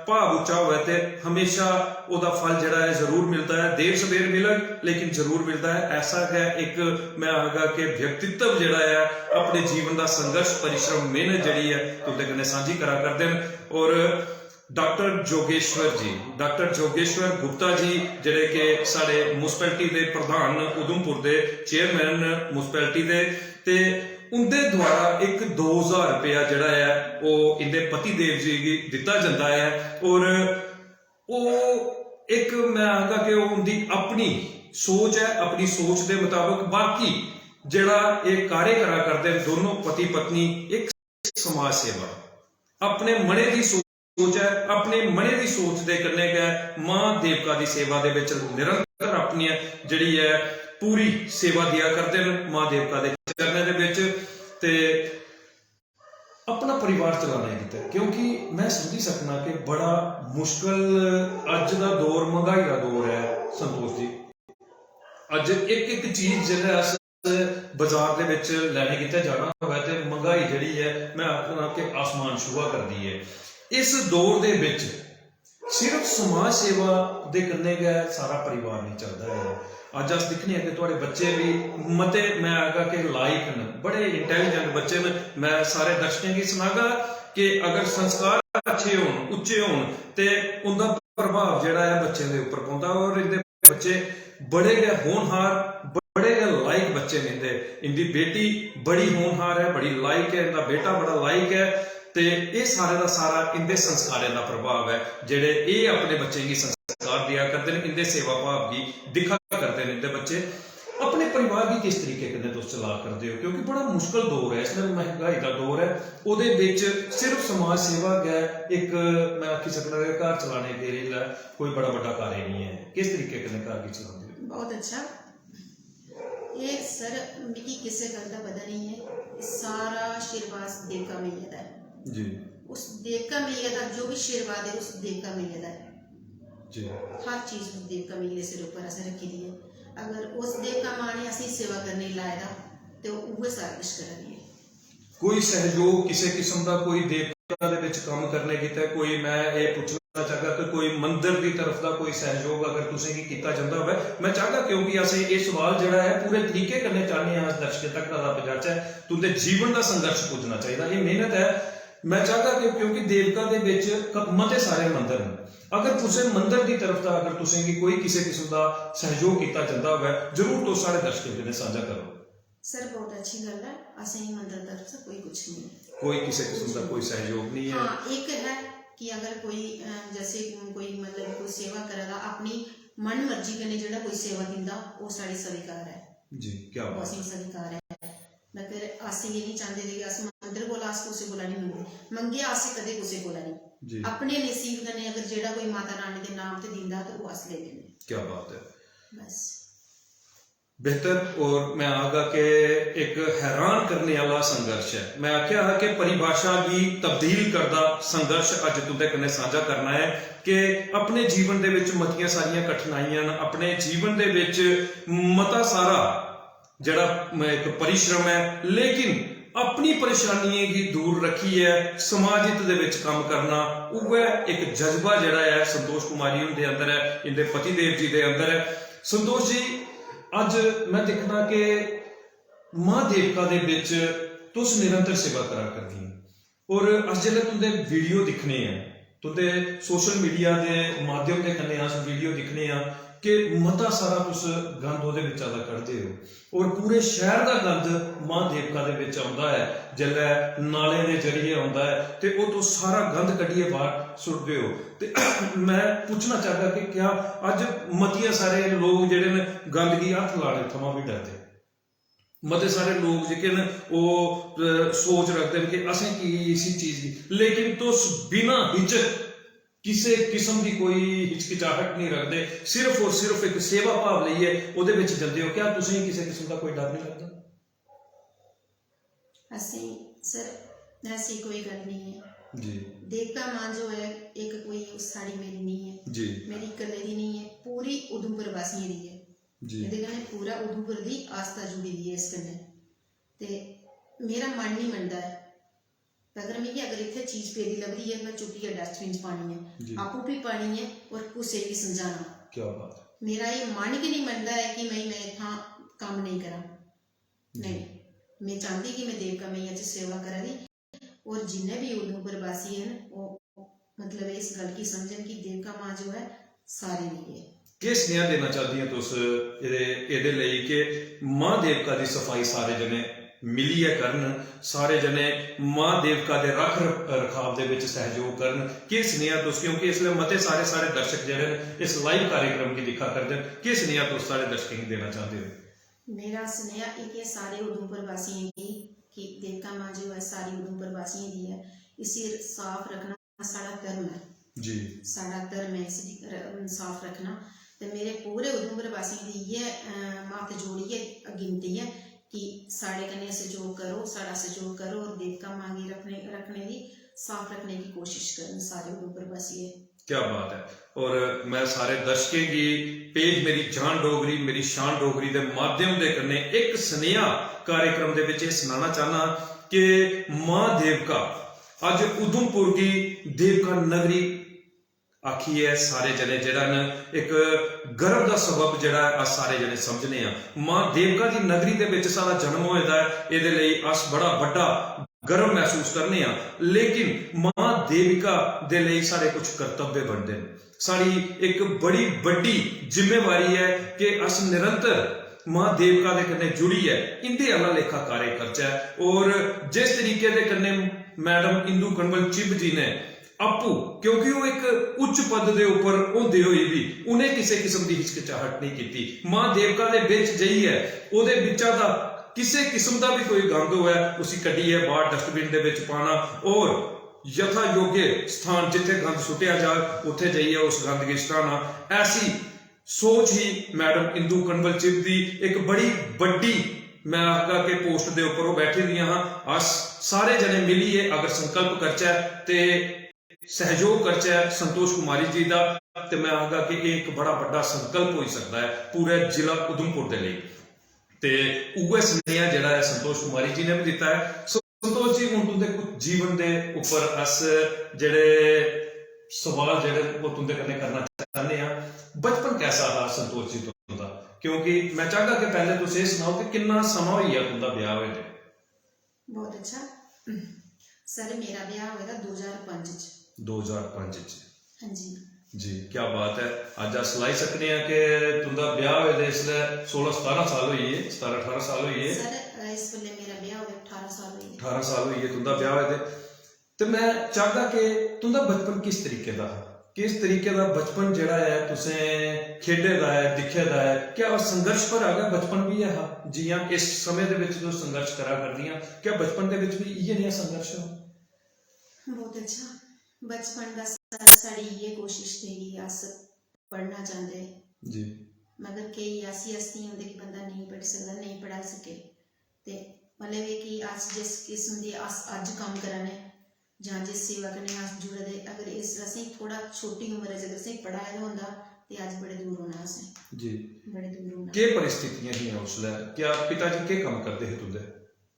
भाव उच्चा हुआ तो हमेशा ओदा फल जड़ा है जरूर मिलता है देर सवेर मिलग लेकिन जरूर मिलता है ऐसा है एक मैं आगा कि व्यक्तित्व जड़ा है अपने जीवन का संघर्ष परिश्रम मेहनत जड़ी है तुंदे कन्नै सांझी करा करदे और डॉक्टर जोगेश्वर गुप्ता जी जिहड़े कि साडे म्युनिसिपैलिटी के प्रधान उधमपुर के चेयरमैन म्युनिसिपैलिटी के ते उनके द्वारा एक 2000 रुपया जड़ा है वो इनके पति देव जी की दिता जाता है और वो एक मैं आखा कि उनकी अपनी सोच है अपनी सोच के मुताबिक बाकी जड़ा ये कार्य करा करते हैं दोनों पति पत्नी एक समाज सेवा अपने मने की सोच है अपने मने की सोच के कन्ने गए मां देवका की सेवा दे विच निरंतर अपनी जिहड़ी है पूरी सेवा दिया करते हैं मां देवका के चरणों दे विच ते अपना परिवार चलाने की क्योंकि मैं समझी सकना कि बड़ा मुश्किल अज का दौर महंगाई का दौर है संतोष जी अज एक चीज जिहड़ा अस बाजार दे विच लैने किते जाना होवे ते महंगाई जिहड़ी है मैं आखना कि आसमान छुआ करदी है इस दौर दे विच सिर्फ समाज सेवा दे कन्ने गै सारा परिवार नहीं चलता है अज अस दिखने कि तुहाडे बच्चे भी मते मैं आगा कि लाइक न बड़े इंटैलीजेंट बच्चे न मैं सारे दर्शकों की सुनागा कि अगर संस्कार अच्छे होन उच्चे होन ते उनका प्रभाव जिहड़ा है बच्चे दे उपर पौंदा और इनदे बच्चे बड़े गै होनहार बड़े गै लाइक बच्चे ने इनकी बेटी बड़ी होनहार है बड़ी लाइक है इनका बेटा बड़ा लाइक है ते ये सारे का सारा इनके संस्कारों का प्रभाव है जेडे ये अपने बच्चे की संस्कार दिया करते हैं इनके सेवा भाव की दिखा करते हैं इनके बच्चे अपने परिवार की किस तरीके के तुम चला करते हो क्योंकि बड़ा मुश्किल दौर है इसलिए महंगाई का दौर है वो सिर्फ समाज सेवा है एक मैं आखी सकना घर चलाने के लिए कोई बड़ा बड़ा कार्य नहीं है किस तरीके के घर की चलाते हो बहुत अच्छा ये सर मेरी किसी गल का पता नहीं है सारा आशीर्वाद देवका मैया का है जी उस देवका मैया का जो भी आशीर्वाद है उस देवका मैया का है जी हर चीज उस देवका मैया सिर ऊपर असर रखी दी है अगर उस देवका मां ने असी सेवा करने लाया तो वो सारा कुछ कर रही है कोई सहयोग किसी किस्म का कोई देवका दे विच काम करने की कोई मैं ये पूछना चाहता कि कोई मंदिर की तरफ का कोई सहयोग अगर तुसें की कीता जांदा होवे मैं चाहता क्योंकि असें ये सवाल जिहड़ा है पूरे तरीके कन्नै चाहने हैं दर्शक तक दा पहुंचाचा है तुंदे जीवन का संघर्ष पुजना चाहिए ये मेहनत है मैं चाहता कि क्योंकि देवका दे विच मते सारे मंदिर हैं अगर तुसें मंदिर की तरफ का अगर तुसें की कोई किसी किस्म का सहयोग किया जाता होवे जरूर तो सारे दर्शकों के साझा करो सर बहुत अच्छी गल है, असें मंदिर तरफ से कोई कुछ नहीं है, कोई किसी किस्म का कोई सहयोग नहीं है। हाँ एक है कि अगर कोई जैसे कोई मतलब कोई सेवा करेगा अपनी मन मर्जी कन्नै जेह्ड़ा कोई सेवा दिंदा वो साढ़ी स्वीकार है जी, क्या वो बात असें स्वीकार है। मगर अस ये नहीं चाहते थे कि अस मंदिर कोला अस कुसै कोला नहीं मंगे अस कदें कुसै कोला नहीं, जी, अपने नसीब कन्नै अगर जेह्ड़ा कोई माता रानी दे नाम ते दिंदा तो वो अस ले लैंदे क्या बात है। बस। बेहतर। और मैं आगा के एक हैरान करने वाला संघर्ष है, मैं आख्या है कि परिभाषा भी तब्दील करदा संघर्ष अज तुंदे कन्नै साझा करना है कि अपने जीवन दे विच मतियां सारियां कठिनाइयां न, अपने जीवन दे विच मता सारा जड़ा एक परिश्रम है, लेकिन अपनी परेशानियां गी दूर रखी है समाज हित दे विच काम करना, वह एक जज्बा जड़ा है संतोष कुमारी उनके अंदर है, इनके पति देव जी के अंदर है। संतोष जी अज मैं देखना कि मां देवका दे विच तुस निरंतर सेवा करा करदी हो, और अस जिसले तुंदे वीडियो दिखने हैं, तुंदे सोशल मीडिया के माध्यम के कन्नै अस वीडियो दिखने हैं कि मता सारा तुस गंद ओहदे विच आदा कढदे हो, और पूरे शहर का गंद मां देवका दे विच आउंदा है, जिसले नाले के जरिए आउंदा है ते ओह तुस सारा गंद कढिए बाहर सुटदे हो। ते मैं पूछना चाहता कि क्या अज मतियां सारे लोग जिहड़े ने गंदगी हत्थ लाने थमां भी डरदे, मते सारे लोग जेह्के न ओह सोच रखते हैं कि असें की इसी चीज की, लेकिन तुस बिना हिचक किसी किस्म की कोई हिचकिचाहट नहीं रखते, सिर्फ और सिर्फ एक सेवा भाव लइए ओहदे विच जंदे हो, क्या तुसें किसी किस्म का कोई डर नहीं लगता? असें सर ऐसी कोई गल नहीं है जी, देवका मां जो है एक कोई साड़ी मेरी नहीं है जी, मेरी कल्ले दी नहीं है, पूरी उधमपुर वासियों दी है, जी, ਇਹਦੇ कन्नै पूरा उधमपुर दी आस्था जुड़ी दी है इस कन्नै, ते मेरा मन नहीं मनदा है अगर मिगी अगर इत्थे चीज पेदी लभदी है मैं चुक्कियै डस्टबिन च पानी जी। है, आपू भी पानी है और कुसै गी समझाना, क्या बात है। मेरा ये मन गै नहीं मनदा है कि मैं इत्थां कम्म नहीं करां, नहीं मैं चाहती कि मैं देवका मैया च सेवा करा दी, और जिन्ने भी उधमपुर वासी हैं वो मतलब इस गल की समझन कि देवका मां जो है सारे नहीं है। किस स्नेहा देना चाहती हैं तुस ਇਹਦੇ ਲਈ कि मां देवका की सफाई सारे जने मिलिए करन, सारे जने मां देवका के रख रखाव दे विच सहयोग करन, कि स्नेहा तुस, क्योंकि इसलिए मते सारे सारे दर्शक जिहड़े ने इस लाइव कार्यक्रम की दिखा करदे, कि स्नेहा तुस सारे दर्शकों को देना चाहते हो? मेरा स्नेहा एक है सारे उधमपुर वासियों की कि देवका मां जो है सारी उधमपुर वासियों की है, इसे साफ रखना साड़ा धर्म है जी, साड़ा धर्म है, इसे साफ रखना, तो मेरे पूरे उधमपुर वासियों की ये मत जोड़िए गिनती है कि साढ़े कन्नै सहयोग करो, साड़ा सहयोग करो और देवका मां गी रखने की साफ रखने की कोशिश करन सारे उधमपुर वासी। क्या बात है। और मैं सारे दर्शकों की पेज मेरी जान डोगरी मेरी शान डोगरी के माध्यम के कन्ने एक स्नेहा कार्यक्रम के विच सुनाना चाहना कि मां देवका अज उधमपुर की देवका नगरी आखी है, सारे जने जरा एक गर्व का सबब जरा अस सारे जने समझने हैं, मां देवका की नगरी के विच सारा जन्म होया है, इहदे लई अस बड़ा बड़ा गर्व महसूस करने हैं, लेकिन मां देविका दे लई सारे कुछ कर्तव्य बनते हैं, साड़ी एक बड़ी बड़ी जिम्मेवारी है कि अस निरंतर मां देवका दे कन्ने जुड़ी है इंदे अला लेखा कार्य करचा है। और जिस तरीके दे कन्ने मैडम इंदू कनवल चिब जी ने आपू, क्योंकि वो एक उच्च पद के उपर होंदे होए भी उन्हें किसी किस्म की हिचकिचाहट नहीं की, मां देवका दे विच जाइए ओहदे विचां दा किसी किस्म का भी कोई गंद होया उसी कड्ढिए बाहर डस्टबिन दे विच पाना, और यथा योग्य स्थान जिथे गंद सुटिया जाए उत्थे जाइए उस गंद गी सटाना, ऐसी सोच ही मैडम इंदू कनवल चिब दी एक बड़ी बड़ी मैं आखगा के पोस्ट के उपर बैठी दी हाँ, अस सारे जने मिलिए अगर संकल्प करचा ते सहयोग करचा संतोष कुमारी जी का, तो मैं आखगा कि एक बड़ा बड़ा संकल्प हो सकता है पूरे जिला उधमपुर के लिए, ते उहे स्नेहा जिहड़ा है संतोष कुमारी जी ने भी दिता है। संतोष जी हुण तुंदे कुछ जीवन के उपर अस जिहड़े सवाल जिहड़े वो तुंदे कन्नै करना चाहते हैं, बचपन कैसा रहा संतोष जी तुंदा, क्योंकि मैं चाहता कि पहले तुम ये सुनाओ कि कितना समा हो गया तुंदा ब्याह होए? बहुत अच्छा सर, मेरा ब्याह होएगा 2005 2005 हाँ जी जी, क्या बात है। अज अस लाई सकते हैं कि तुंदा ब्याह होए दे इसले 16-17 साल होई है, 17-18 साल होई है सर। इस वेले मेरा ब्याह होए 18 साल होई 18 साल होई है तुंदा ब्याह होए ते मैं चाहता कि तुंदा बचपन किस तरीके दा हा, किस तरीके दा बचपन जेड़ा है तुसें खेडे दा है, दिखे दा है, क्या संघर्ष पर आ गया बचपन भी है? जियां इस समय दे विच जो संघर्ष करा करदियां, क्या बचपन दे विच भी इयै नेहा संघर्ष हो? बहुत अच्छा बचपन का साड़ी ये कोशिश थी कि अस पढ़ना चाहते जी, मगर कई ऐसी हस्ती होंदे कि बंदा नहीं पढ़ सकता, नहीं पढ़ा सके ते मतलब ये कि अस जिस किस्म दी अस अज काम करा ने जां जिस सेवा कन्नै अस जुड़े दे, अगर इस असें थोड़ा छोटी उम्र च अगर असें पढ़ाए दा होंदा ते अज बड़े दूर होना असें जी। बड़े दूर होना। के परिस्थितियां ही उसलै? क्या पिताजी के काम करते हे तुंदे?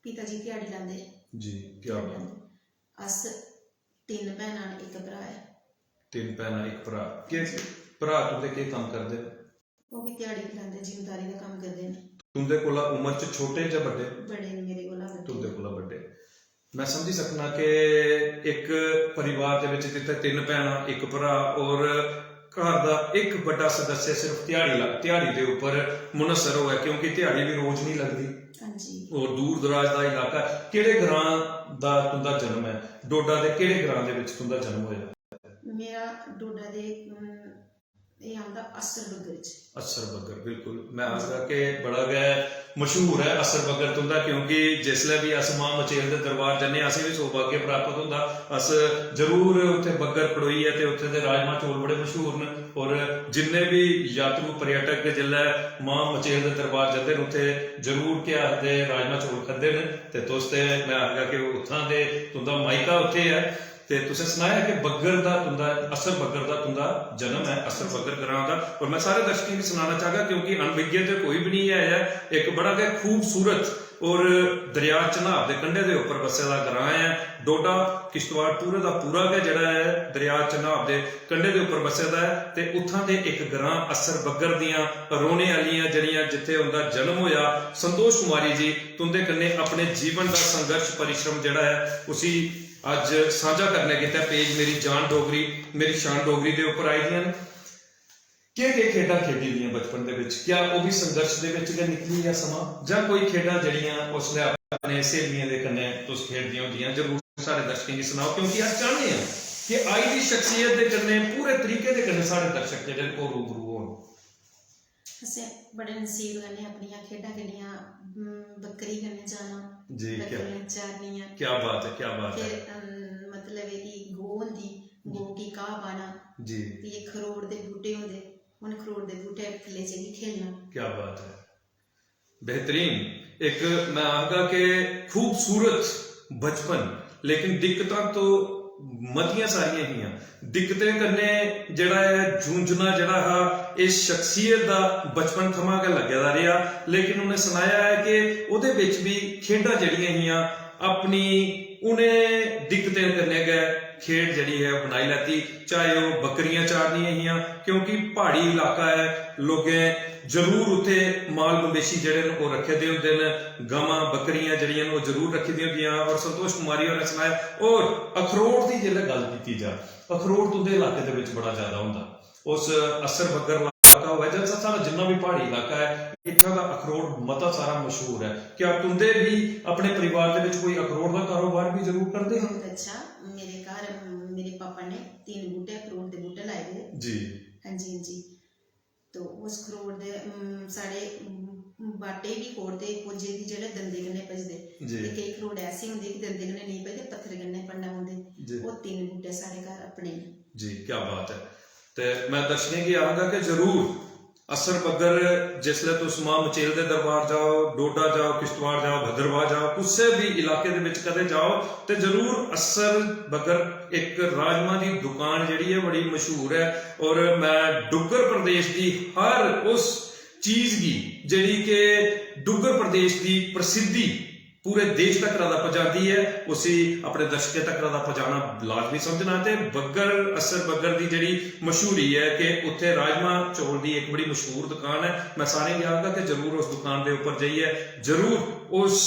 पिताजी ध्याड़ी लांदे जी, क्या अस 3 भैनां इक भरा है। 3 भैनां एक भरा। के भरा तुंदे के काम करदे? वो भी ध्याड़ी लांदे, जिम्मेदारी का काम करदे ने। तुंदे कोला उम्र च छोटे जां बड्डे? बड़े ने मेरे कोला बड्डे। तुंदे कोला बड्डे। मैं समझी सकना कि एक परिवार दे विच जिथे 3 भैनां एक भरा और घर दा एक बड़ा सदस्य सिर्फ दिहाड़ी दे ऊपर मुनसर होया, क्योंकि दिहाड़ी भी रोज नहीं लगदी। हाँ जी। और दूर दराज दा इलाका। केड़े ग्रां दा तुंदा जन्म है? डोडा दे केड़े ग्रां दे विच तुंदा जन्म होया? मेरा डोडा दे ये आंदा असर बग्गर च। असर बग्गर, बिल्कुल। मैं आखदा कि बड़ा गै मशहूर है असर बग्गर तुंदा, क्योंकि जिसलै भी अस मां मचेल दे दरबार जन्ने असें भी सौभाग्य प्राप्त होंदा, अस जरूर उत्थे बग्गर खड़ोइयै ते उत्थे दे राजमा चौल बड़े मशहूर न। और जिन्ने भी यात्रु पर्यटक जिसलै मां मचेल दे दरबार जंदे न उत्थे जरूर क्या आखदे राजमा चौल खंदे न। ते तुस ते मैं आखगा कि उत्थां दे तुंदा मायका उत्थे है। ते तुसें सनाया कि बग्गर दा तुंदा असर बग्गर दा तुंदा जन्म है, असर बग्गर ग्रां दा। और मैं सारे दर्शकों को सुनाना चाहगा, क्योंकि अनभिज्ञ ते कोई भी नहीं है, एक बड़ा गै खूबसूरत और दरिया चनाब दे कंढे दे उपर बसे दा ग्रां है डोडा। किश्तवाड़ पूरे दा पूरा गै जेड़ा है दरिया चनाब दे कंढे दे उपर बसे दा है। ते उत्थां दे एक ग्रां असर बग्गर दियां रौह्ने आह्लियां जेह्ड़ियां जित्थे उंदा जन्म होया, संतोष कुमारी जी तुंदे कन्नै अपने जीवन दा संघर्ष परिश्रम जेड़ा है उसी अज साझा करने गित्तै पेज मेरी जान डोगरी मेरी शान डोगरी दे उपर आई दियां न। के खेडां खेडी दियां बचपन दे विच? क्या वो भी संघर्ष दे विच गै निकली है समां, जां कोई खेडां जेह्ड़ियां उसलै अपने सहेलियां दे कन्नै तुस खेडदियां होंदियां? जरूर सारे दर्शकें गी सनाओ, क्योंकि अस चाहते हैं कि आई दी शख्सियत दे कन्नै पूरे तरीके दे कन्नै सारे दर्शक जेह्ड़े ओह् रूबरू होन। असें बड़े नसीब कन्नै अपनियां खेडां खेढियां, बकरी कन्नै जाना जी, बकरियां चारनियां। क्या बात है, क्या बात है। फिर मतलब है कि गौ होंदी, गौ की घाह पाना जी। ते खरोड़ दे बूटे होंदे, उन खरोड़ दे बूटे थल्ले चली खेलना। क्या बात है, बेहतरीन। एक मैं आखगा कि खूबसूरत बचपन, लेकिन दिक्कतां तो मतियां सारियां हियां। दिक्कतें कन्नै जेड़ा है जूझना जेड़ा हा इस शख्सियत दा बचपन थमां गै लग्गे दा रेहा। लेकिन उन्हें सनाया है कि ओहदे विच भी खेडां जेहड़ियां हियां अपनी उन्हें दिक्कतें कन्नै गै खेड जेहड़ी है बनाई लैती, चाहे वह बकरियां चारनियां हियां, क्योंकि पहाड़ी इलाका है, लोगें जरूर उत्थे माल मवेशी जेहड़े न ओह रखे दे होंदे न, गवां बकरियां जेहड़ियां न ओह जरूर रखी दी होंदियां। और संतोष कुमारी होरें सनाया। और अखरोट दी जेल्लै गल कीती जा, अखरोट तुंदे इलाके दे विच बड़ा ज्यादा होंदा। उस असर बग्गर इलाका होवे जां सारा जिन्ना भी पहाड़ी इलाका है, इत्थों दा अखरोट मता सारा मशहूर है। क्या तुंदे भी अपने परिवार दे विच कोई अखरोट दा कारोबार भी जरूर करदे हो? बहुत अच्छा। मेरे घर मेरे पापा ने 3 बूटे अखरोट दे बूटे लाए दे जी। हाँ जी, हाँ जी। तो उस खरोट दे साढ़े बाटे भी खोड़ते कुछ जेह्ड़े दंदे कन्नै भजदे, ते केई खरोट ऐसे होंदे कि दंदे कन्नै नेईं भजदे, पत्थर कन्नै पढ़ना पौंदे। ओह् 3 बूटे साढ़े घर अपने जी। क्या बात है। ते मैं दर्शकें गी आखगा कि जरूर असर बग्गर जिसलै तुस मां मचेल दे दरबार जाओ, डोडा जाओ, किश्तवाड़ जाओ, भद्रवाह जाओ, कुसै भी इलाके दे विच कदे जाओ ते जरूर असर बग्गर एक राजमा दी दुकान जेहड़ी है बड़ी मशहूर है। और मैं डुग्गर प्रदेश दी हर उस चीज गी जेहड़ी कि डुग्गर प्रदेश दी प्रसिद्धि पूरे देश तक पहुंचाती है, उसी अपने दर्शकों तक पहुंचाना लाजमी समझना। ते बग्गर असर बग्गर की जी मशहूरी है कि उत्थे राजमा चौल की एक बड़ी मशहूर दुकान है। मैं सारे आखगा कि जरूर उस दुकान के उपर जाइए जरूर उस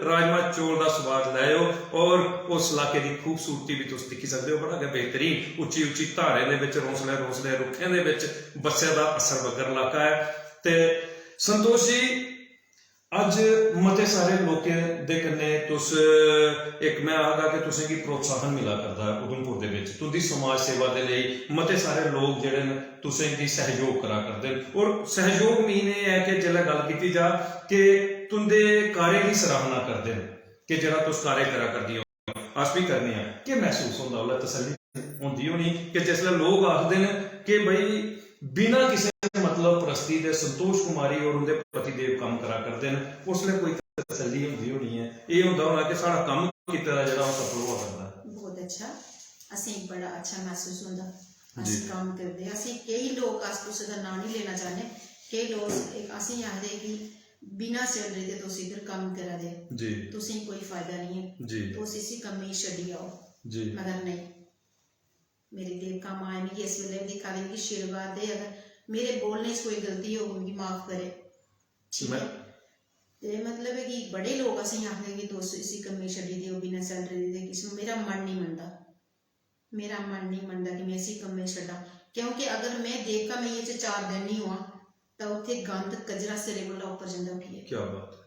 राजमा चौल का स्वाद लैओ, और उस इलाके की खूबसूरती भी तुम दिखी सकते हो। बड़ा गै बेहतरीन उच्ची उच्ची धारें के रोसले रोसले रुखें के बसे का असर बग्गर इलाका है। ते संतोष जी अज मते सारे लोकें दे कन्नै तुस एक मैं आखगा कि तुसें गी प्रोत्साहन मिला करदा है उधमपुर दे विच तुंदी समाज सेवा दे लेई मते सारे लोग जेहड़े न तुसें गी सहयोग करा करदे न और सहयोग मीन एह् है कि जेल्लै गल कीती जा कि तुंदे कार्य दी सराहना करदे न कि जेह्ड़ा तुस कार्य करा करदी हो अस भी करने आं कि महसूस होंदा उसलै तसल्ली होंदी होनी कि जिसलै लोग आखदे न कि भाई बिना किसी मतलब परस्ती दे संतोष कुमारी और उनके पतिदेव काम करा करते हैं उसले कोई तसल्ली होंदी होनी है ये होंदा होना कि सारा काम कीता दा जेह्ड़ा सफल होआ करदा है। बहुत अच्छा असें बड़ा अच्छा महसूस होंदा अस काम करदे असें कई लोग अस कुसै दा नाम नहीं लेना चाहने कई लोग एक असें आखदे कि बिना सैलरी दे तुस इधर काम करा दे जी तुसें कोई फायदा नहीं है जी तुस इसी कम्मै गी छड्डी आओ जी मगर नहीं मेरी देवका मां मिगी इस वेले दिक्खा दे मिगी आशीर्वाद दे अगर मेरे बोलने च कोई गलती हो मिगी माफ करे ठीक है ते मतलब है कि बड़े लोग असें आखदे कि तुस इसी कम्मै छड्डी देओ बिना सैलरी दे किस मेरा मन नहीं मनदा कि मैं इसी कम्मै छड्डां क्योंकि अगर मैं देवका मैये च 4 दिन नहीं होवां तां उत्थे गंद कचरा सिरे कोला उप्पर जंदा उठिए क्या बात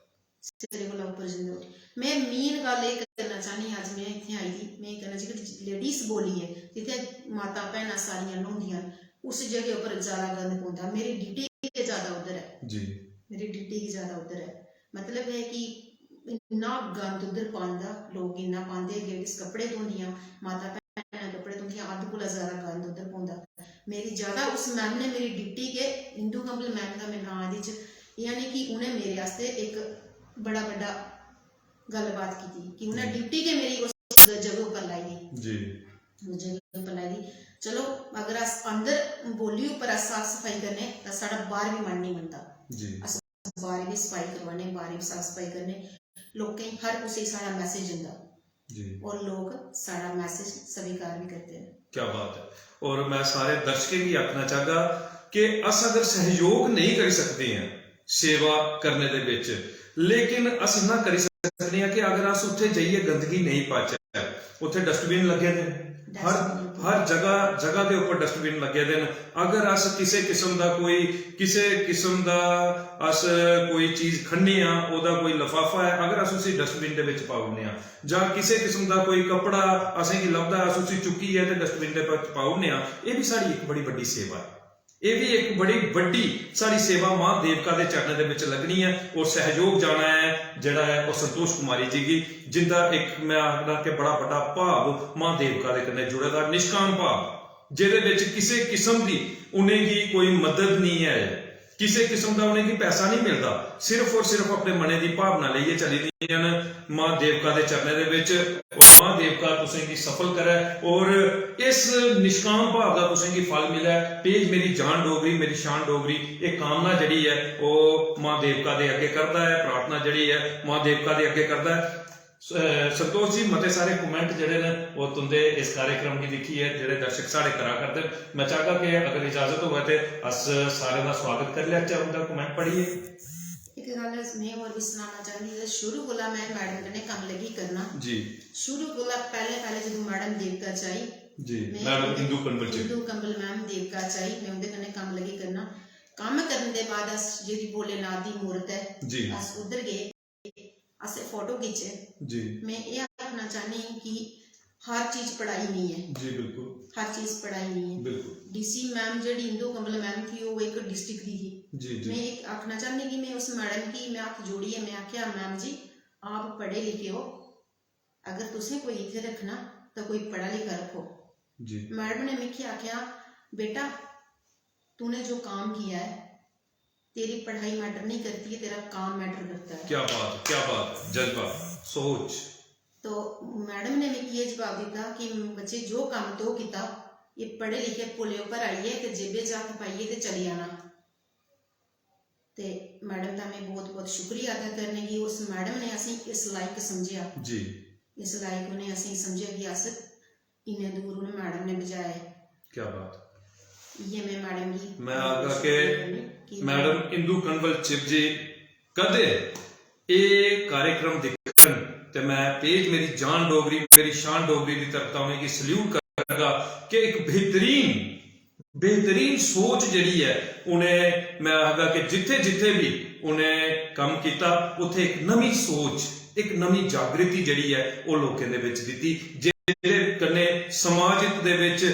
सिरे कोला उप्पर जंदा उठी मैं मीन गल एह् करना चाहनी अज मैं इत्थे आई दी मैं करना चाहनी लेडीज बोली है जित्थे माता भैनां सारियां नौंदियां उस जगह उप्पर ज्यादा गंद पौंदा मेरी ड्यूटी ज्यादा उधर है जी मेरी ड्यूटी ज्यादा उधर है मतलब है कि इन्ना गंद उधर पांदा लोग इन्ना पांदे लेडीज कपड़े धोंदियां माता भैनां कपड़े धोंदियां अद्ध कोला ज्यादा गंद उधर पौंदा मेरी ज्यादा उस मैम ने मेरी ड्यूटी के इंदू कंबल मैम का मैं नां च यानी कि उन्हें मेरे आस्ते एक बड़ा बड़ा गलबात की थी कि उन्हें ड्यूटी के मेरी उस जगह पर लाई दी जी उस जगह पर लाई दी चलो अगर अस अंदर बोली ऊपर अस साफ सफाई करने तो साढ़ा बाहर भी मन नहीं बनता जी अस बाहर भी सफाई करवाने बाहर भी साफ सफाई करने लोकें हर कुछ साढ़ा मैसेज दिंदा जी और लोग साढ़ा मैसेज स्वीकार भी करते हैं क्या बात है और मैं सारे दर्शकों की आखना चाहगा कि अस अगर सहयोग नहीं कर सकते हैं सेवा करने दे विच लेकिन अस इन्ना करी सकते हैं कि अगर अस उत्थे जाइए गंदगी नहीं पाचे उत्थे डस्टबिन लगे दे हर जगह के ऊपर डस्टबिन लगे दे अगर अस किसी किस्म का अस कोई चीज खन्ने ओदा कोई लफाफा है अगर अस उसी डस्टबिन दे विच पाउने जां किसी किस्म का कोई कपड़ा असें गी लभदा अस उसी चुक्की है ते डस्टबिन दे विच पाउने ये भी साडी एक बड़ी बड़ी सेवा है ये भी एक बड़ी बड़ी साड़ी सेवा मां देवका के चरणों के विच लगनी है और सहयोग जाना है जिहड़ा है वो संतोष कुमारी जी की जिंदा एक मैं आखना कि बड़ा बड़ा भाव मां देवका के कन्नै जुड़े दा निष्काम भाव जिहदे विच किसी किस्म की उन्हें कोई मदद नहीं है किसी किस्म का उन्हें पैसा नहीं मिलता सिर्फ और सिर्फ अपने मने की भावना लेइए चली दी मां देवका के चरणों के विच मां देवका तुसें गी सफल करे और इस निष्काम भाव का तुसें गी फल मिले पेज मेरी जान डोगरी मेरी शान डोगरी एक कामना जड़ी है वो मां देवका दे अगे करता है प्रार्थना जड़ी है मां देवका दे अगे करता है संतोष जी मते सारे कमेंट जेडे ने वो तुंदे इस कार्यक्रम की दिखी है जेडे दर्शक साढ़े करा करते मैं चाहता कि अगर इजाजत हो तो अस सारे का स्वागत कर लिया अच्छा उनका कमेंट पढ़िए एक गल मैं और भी सुनाना चाहती शुरू कोला मैं मैडम कन्नै काम लगी करना जी शुरू कोला पहले जदों मैडम देवका च आई जी मैडम इंदू कंबल मैम देवका च आई मैं उनके कन्नै काम लगी करना काम करने के बाद अस जेदी भोलेनाथ दी मूर्त है जी अस उधर गए अस फोटो खींचे जी मैं ये आखना चाहनी कि हर चीज पढ़ाई नहीं है जी बिल्कुल हर चीज पढ़ाई नहीं है बिल्कुल डीसी मैम जेडी इंदू कंबल मैम थी वो एक डिस्ट्रिक्ट दी थी जी जी मैं एक आखना चाहनी कि मैं उस मैडम की मैं हाथ जोड़ी है मैं आख्या मैम जी आप पढ़े लिखे हो अगर तुसें कोई इत्थे रखना तो कोई पढ़ा लिखा रखो जी मैडम ने मिकी आख्या बेटा तूने जो काम किया है तेरी पढ़ाई मैटर नहीं करती है तेरा काम मैटर करता है क्या बात जज्बा सोच तो मैडम ने मिकी ये जवाब दिता कि बच्चे जो काम तो किया ये पढ़े लिखे पुले ऊपर आइए ते जेबे जाके पाइए ते चली आना ते मैडम का मैं बहुत बहुत शुक्रिया अदा करने की उस मैडम ने असी इस लायक समझिया जी इस लायक उन्हें असी समझिया कि अस इन्ने दूर उन्हें मैडम ने बजाया क्या बात ये मैं मैडम की मैं आगा के मैडम इंदू कंवल चिप जी कदे ये कार्यक्रम देखन ते मैं पेज मेरी जान डोगरी मेरी शान डोगरी की तरफ उन्हें की सल्यूट करूंगा कि एक बेहतरीन सोच जिहड़ी है उन्हें मैं आखगा कि जिथे जिथे भी उन्हें काम किया उत्थे एक नवी सोच एक नवी जागृति जिहड़ी है वो लोगों दे विच दित्ती जिहदे कन्ने समाज हित दे विच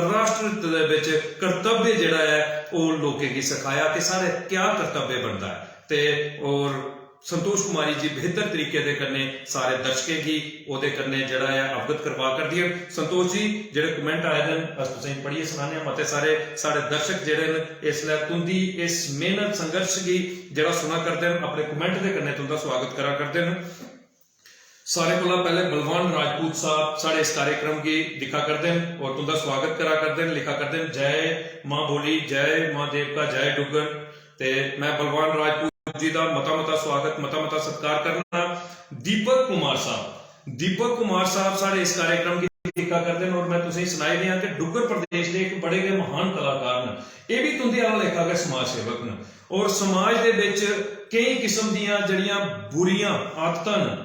राष्ट्र हित दे विच कर्तव्य जिहड़ा है वो लोगों की सिखाया कि सारे क्या कर्तव्य बनता है ते और संतोष कुमारी जी बेहतर तरीके दे कन्ने सारे दर्शकें की ओदे कन्ने जड़ा है अवगत करवा कर दिए। संतोष जी जेडे कमेंट आए दिन तुसीं पढ़िए सुनाने मते सारे सारे दर्शक जेडे न इसलिए तुंदी इस मेहनत संघर्ष की जड़ा सुना करते हैं अपने कमेंट दे कन्ने तुंदा स्वागत करा करते हैं। सारे कोला पहले बलवान राजपूत साहब साढ़े इस कार्यक्रम की दिखा करते हैं और तुंदा स्वागत करा करते हैं लिखा करते हैं जय मां बोली जय मां देवका जय डुगर। ते मैं बलवान राजपूत जी का मता स्वागत मता सत्कार करना। दीपक कुमार साहब साढ़े इस कार्यक्रम की दिखा करते हैं और मैं तुसें सुनाई दिया कि डुगर प्रदेश के एक बड़े गए महान कलाकार ने ये भी तुंदे वाला लेखा गए समाज सेवक ने और समाज दे विच कई किस्म दियां जड़ियां बुरियां आदतां ने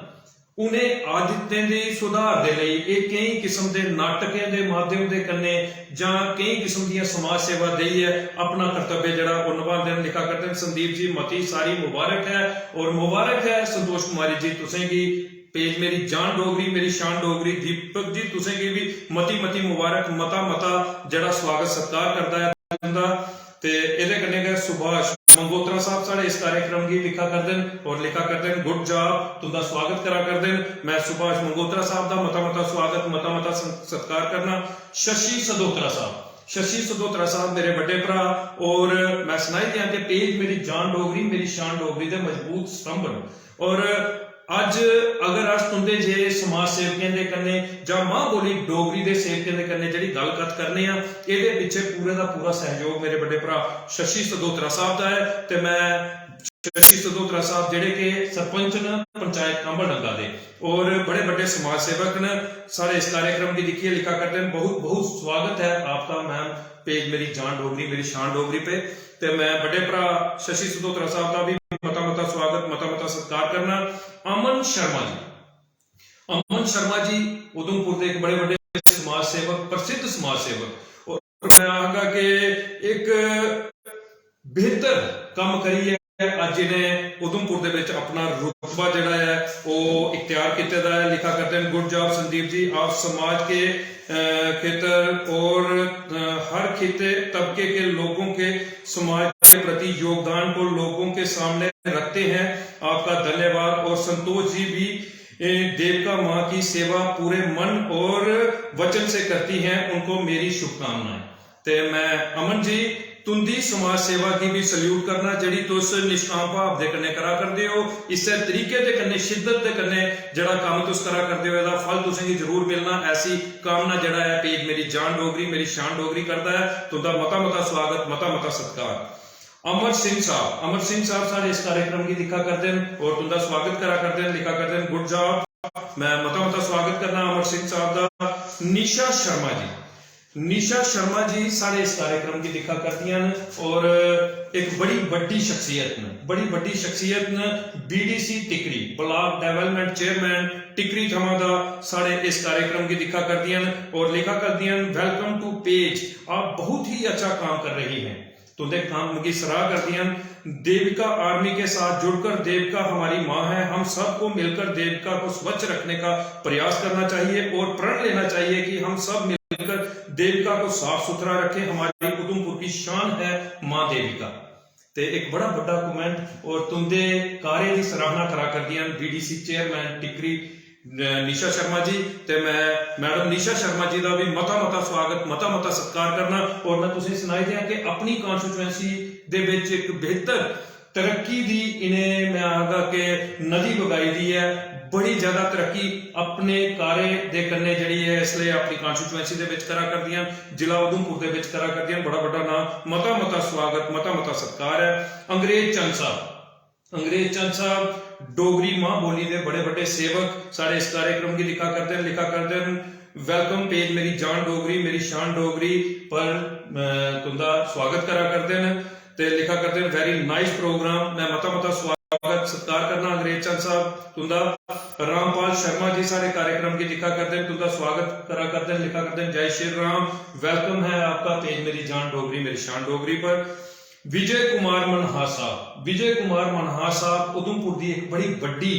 उन्हें आदतें दे सुधार दे लई एक कई किस्म के नाटकों के माध्यम के कन्ने जां कई किस्म दी समाज सेवा देई है अपना कर्तव्य जड़ा वो निभाते हैं लिखा करते हैं। संदीप जी मती सारी मुबारक है और मुबारक है संतोष कुमारी जी तुसें की पेज मेरी जान डोगरी मेरी शान डोगरी। दीपक जी तुसें की भी मती मुबारक मता जड़ा स्वागत सत्कार करता है ते इहदे कन्ने गए सुभाष मंगोत्रा साहब साढ़े इस कार्यक्रम की लिखा करते हैं और लिखा करते हैं गुड जॉब तुंदा स्वागत करा करते हैं। मैं सुभाष मंगोत्रा साहब का मता स्वागत मता सत्कार करना। शशि सदोत्रा साहब मेरे बड़े भरा और मैं सुनाई दिया कि पेज मेरी जान डोगरी मेरी शान डोगरी दे मजबूत स्तंभ और अज अगर अस तुंदे जे समाज सेवकें दे कन्ने जां मां बोली डोगरी दे सेवकें दे कन्ने जिहड़ी गलबात करने आ इहदे पिछे पूरे दा पूरा सहयोग मेरे बड़े भरा शशि सदोत्रा साहब दा है। ते मैं शशि सदोत्रा साहब जिहड़े के सरपंच न पंचायत कांबलडंगा दे और बड़े बड़े समाज सेवक न सारे इस कार्यक्रम की दिखिए लिखा करते हैं बहुत स्वागत है आपका मैम पेज मेरी जान डोगरी मेरी शान डोगरी पे। ते मैं बड़े भरा शशि सदोत्रा साहब का भी मता स्वागत मता सत्कार करना। अमन शर्मा जी उधमपुर के एक बड़े बड़े समाज सेवक प्रसिद्ध समाज सेवक और मैं आखगा कि एक बेहतर काम करी है अज इन्हें उधमपुर के विच अपना रुतबा जिहड़ा है वो इख्तियार किया है लिखा करते हैं गुड जॉब संदीप जी आप समाज के क्षेत्र और हर खिते तबके के लोगों के समाज के प्रति योगदान को लोगों के सामने रखते हैं आपका धन्यवाद। और संतोष जी भी देवका मां की सेवा पूरे मन और वचन से करती हैं उनको मेरी शुभकामनाएं। ते मैं अमन जी तुंदी समाज सेवा की भी सल्यूट करना जिहड़ी तुस निष्काम भाव दे कन्ने करा करदे हो इस तरीके दे कन्ने शिद्दत दे कन्ने जड़ा काम तुस करा करदे हो इहदा फल तुसें जरूर मिलना ऐसी कामना जड़ा है पेज मेरी जान डोगरी मेरी शान डोगरी करता है तुंदा मता स्वागत मता सत्कार। अमर सिंह साहब सारे इस कार्यक्रम की दिखा करते हैं और तुंदा स्वागत करा करते हैं लिखा करते हैं गुड जॉब मैं मता स्वागत करना अमर सिंह साहब का। निशा शर्मा जी सारे इस कार्यक्रम की दिखा करती हैं और एक बड़ी बड़ी शख्सियत ने बीडीसी टिकरी ब्लॉक डेवलपमेंट चेयरमैन टिकरी थमादा सारे इस कार्यक्रम की दिखा करती हैं और लिखा करती हैं वेलकम टू पेज आप बहुत ही अच्छा काम कर रही हैं तुंदे काम की सराह करती हैं। देविका आर्मी के साथ जुड़कर देविका हमारी माँ है हम सबको मिलकर देविका को स्वच्छ रखने का प्रयास करना चाहिए और प्रण लेना चाहिए कि हम सब मिलकर देविका को साफ सुथरा रखें हमारी उधमपुर की शान है मां देविका। ते एक बड़ा कमेंट और तुंदे कार्य की सराहना करा कर दिया बीडीसी चेयरमैन टिकरी निशा शर्मा जी ते मैं मैडम निशा शर्मा जी का भी मता स्वागत मता सत्कार करना। और मैं तुसें सुनाई दिया कि अपनी कॉन्स्टिट्यूएंसी दे विच एक बेहतर तरक्की दी इन्हें मैं आखगा कि नदी बगाई दी है बड़ी ज्यादा तरक्की अपने कार्य दे करने जड़ी है इसलिए अपनी कॉन्स्टिट्यूएंसी दे विच करा कर दियां जिला उधमपुर दे विच करा कर दियां बड़ा नाम मता स्वागत मता सत्कार है। अंग्रेज चंद साहब डोगरी मां बोली दे बड़े बड़े सेवक सारे इस कार्यक्रम की लिखा करते हैं वेलकम पेज मेरी जान डोगरी मेरी शान डोगरी पर तुंदा स्वागत करा करते हैं ते लिखा करते हैं वेरी नाइस प्रोग्राम मैं मता स्वागत सत्कार करना अंग्रेज चंद साहब तुंदा। रामपाल शर्मा जी सारे कार्यक्रम की लिखा करते हैं, तुंदा स्वागत करा करते हैं, लिखा करते हैं जय श्री राम, वेलकम है आपका पेज मेरी जान डोगरी मेरी शान डोगरी पर। विजय कुमार मनहास साहब उधमपुर की एक बड़ी बड़ी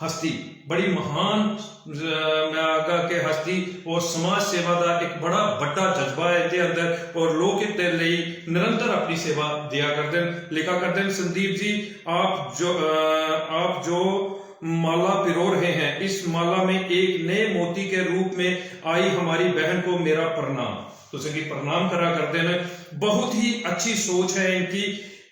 हस्ती, बड़ी महान मैं आगा के हस्ती और समाज सेवा का एक बड़ा बड़ा जज्बा है इहदे अंदर और लोक हित दे लई निरंतर अपनी सेवा दिया करते हैं। लिखा करते हैं संदीप जी आप जो माला पिरो रहे हैं, इस माला में एक नए मोती के रूप में आई हमारी बहन को मेरा प्रणाम। तो सभी प्रणाम करा करते हैं। बहुत ही अच्छी सोच है इनकी,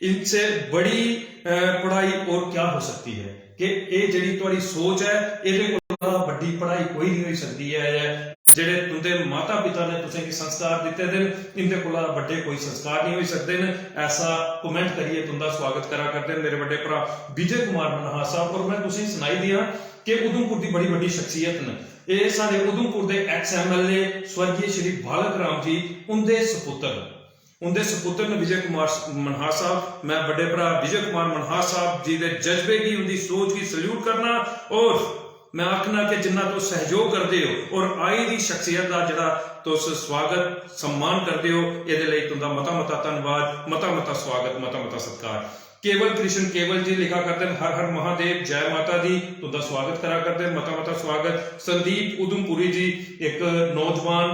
इनसे बड़ी पढ़ाई और क्या हो सकती है कि ये जिहड़ी तुहाडी सोच है इहदे कोला वड्डी पढ़ाई कोई नहीं हो सकती है। ਜਿਹੜੇ तुंदे माता पिता ने तुसें संस्कार दिते दे इनके कोला बड़े कोई संस्कार नहीं हो सकते हैं। ऐसा कमेंट करिए तुंदा स्वागत करा करते हैं मेरे बड़े भरा विजय कुमार मनहास साहब। और मैं तुसें सुनाई दिया कि उधमपुर की बड़ी बड़ी शख्सियत ने ये सारे उधमपुर के एक्स MLA स्वर्गीय श्री बालक राम जी उनके सपुत्र ने विजय कुमार मनहास साहब। मैं बड़े भरा विजय कुमार मनहास साहब जी के जज्बे की उनकी सोच की सल्यूट करना और मैं आखना कि जिन्ना तो सहयोग करते हो और आई दी शख्सियत का जरा तो स्वागत सम्मान करते हो ये तुंदा मता धन्यवाद, मता स्वागत, मता सत्कार। केवल कृष्ण केवल जी लिखा करते हैं हर हर महादेव जय माता दी, तुंदा स्वागत करा करते हैं, मता स्वागत। संदीप उधमपुरी जी एक नौजवान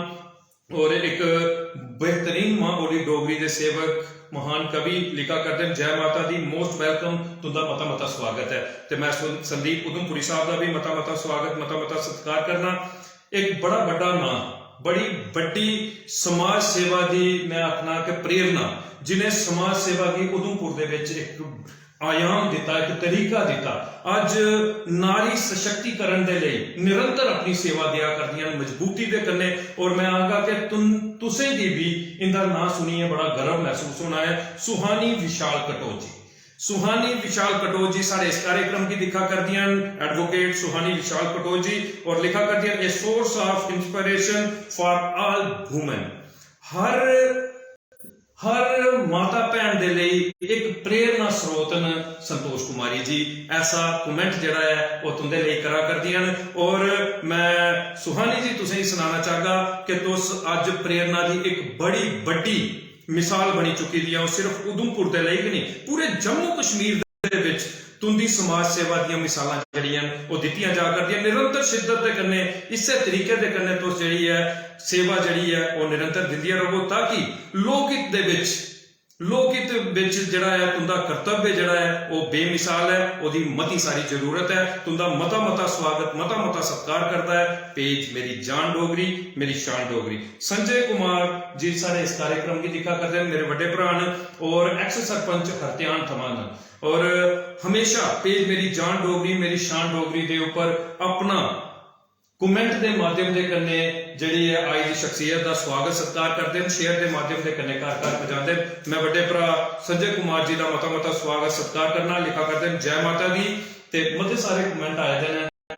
और एक बेहतरीन मां बोली डोगरी के सेवक महान कवि लिखा करते हैं जय माता दी, मोस्ट वेलकम, तुंदा मता स्वागत है। तो मैं संदीप उधमपुरी साहब का भी मता स्वागत, मता सत्कार करना। एक बड़ा बड़ा नाम, बड़ी बड़ी समाज सेवा की मैं आखना कि प्रेरणा जिन्हें समाज सेवा की उधमपुर दे विच एक आयाम दिता, एक तरीका दिता। अज नारी सशक्तिकरण के लिए निरंतर अपनी सेवा दिया करदियां मजबूती के कन्ने। और मैं आगा कि तुसें भी इनका नाम सुनिए बड़ा गर्व महसूस होना है। सुहानी विशाल कटोच जी सारे इस कार्यक्रम की लिखा करदियां एडवोकेट सुहानी विशाल कटोच जी और लिखा करदियां a source of inspiration for all women. हर माता भैन दे लई एक प्रेरणा स्रोत न संतोष कुमारी जी। ऐसा कमेंट जड़ा है वो तुंदे लई करा करदियां। और मैं सुहानी जी तुसें सुनाना चाहगा कि तुस अज प्रेरणा की एक बड़ी बड़ी मिसाल बनी चुकी दी है। सिर्फ उधमपुर दे लई नहीं पूरे जम्मू कश्मीर दे विच तुंदी समाज सेवा दी मिसालां जड़ियां वो दित्तियां जा करदियां निरंतर शिद्दत दे कन्ने। इसे तरीके दे कन्ने तुस जड़ी है सेवा जड़ी है वो निरंतर दिंदियां रहो ताकि लोकहित जड़ा है तुंदा कर्तव्य जड़ा है वो बेमिसाल है, ओदी मती सारी जरूरत है। तुंदा मता स्वागत, मता सत्कार करता है पेज मेरी जान डोगरी मेरी शान डोगरी। संजय कुमार जी सारे इस कार्यक्रम की लिखा करते हैं मेरे बड़े भरा और एक्स सरपंच हरत्यान थमान और हमेशा पेज मेरी जान डोगरी मेरी शान डोगरी के ऊपर अपना कमेंट के माध्यम के कन्ने जिहड़ी है आई दी शख्सियत का स्वागत सत्कार करते हैं, शेयर के माध्यम के कन्ने घर घर पहुंचाते हैं। मैं बड़े भरा संजय कुमार जी का मता स्वागत सत्कार करना लिखा करते हैं जय माता दी। ते मते सारे कमेंट आए थे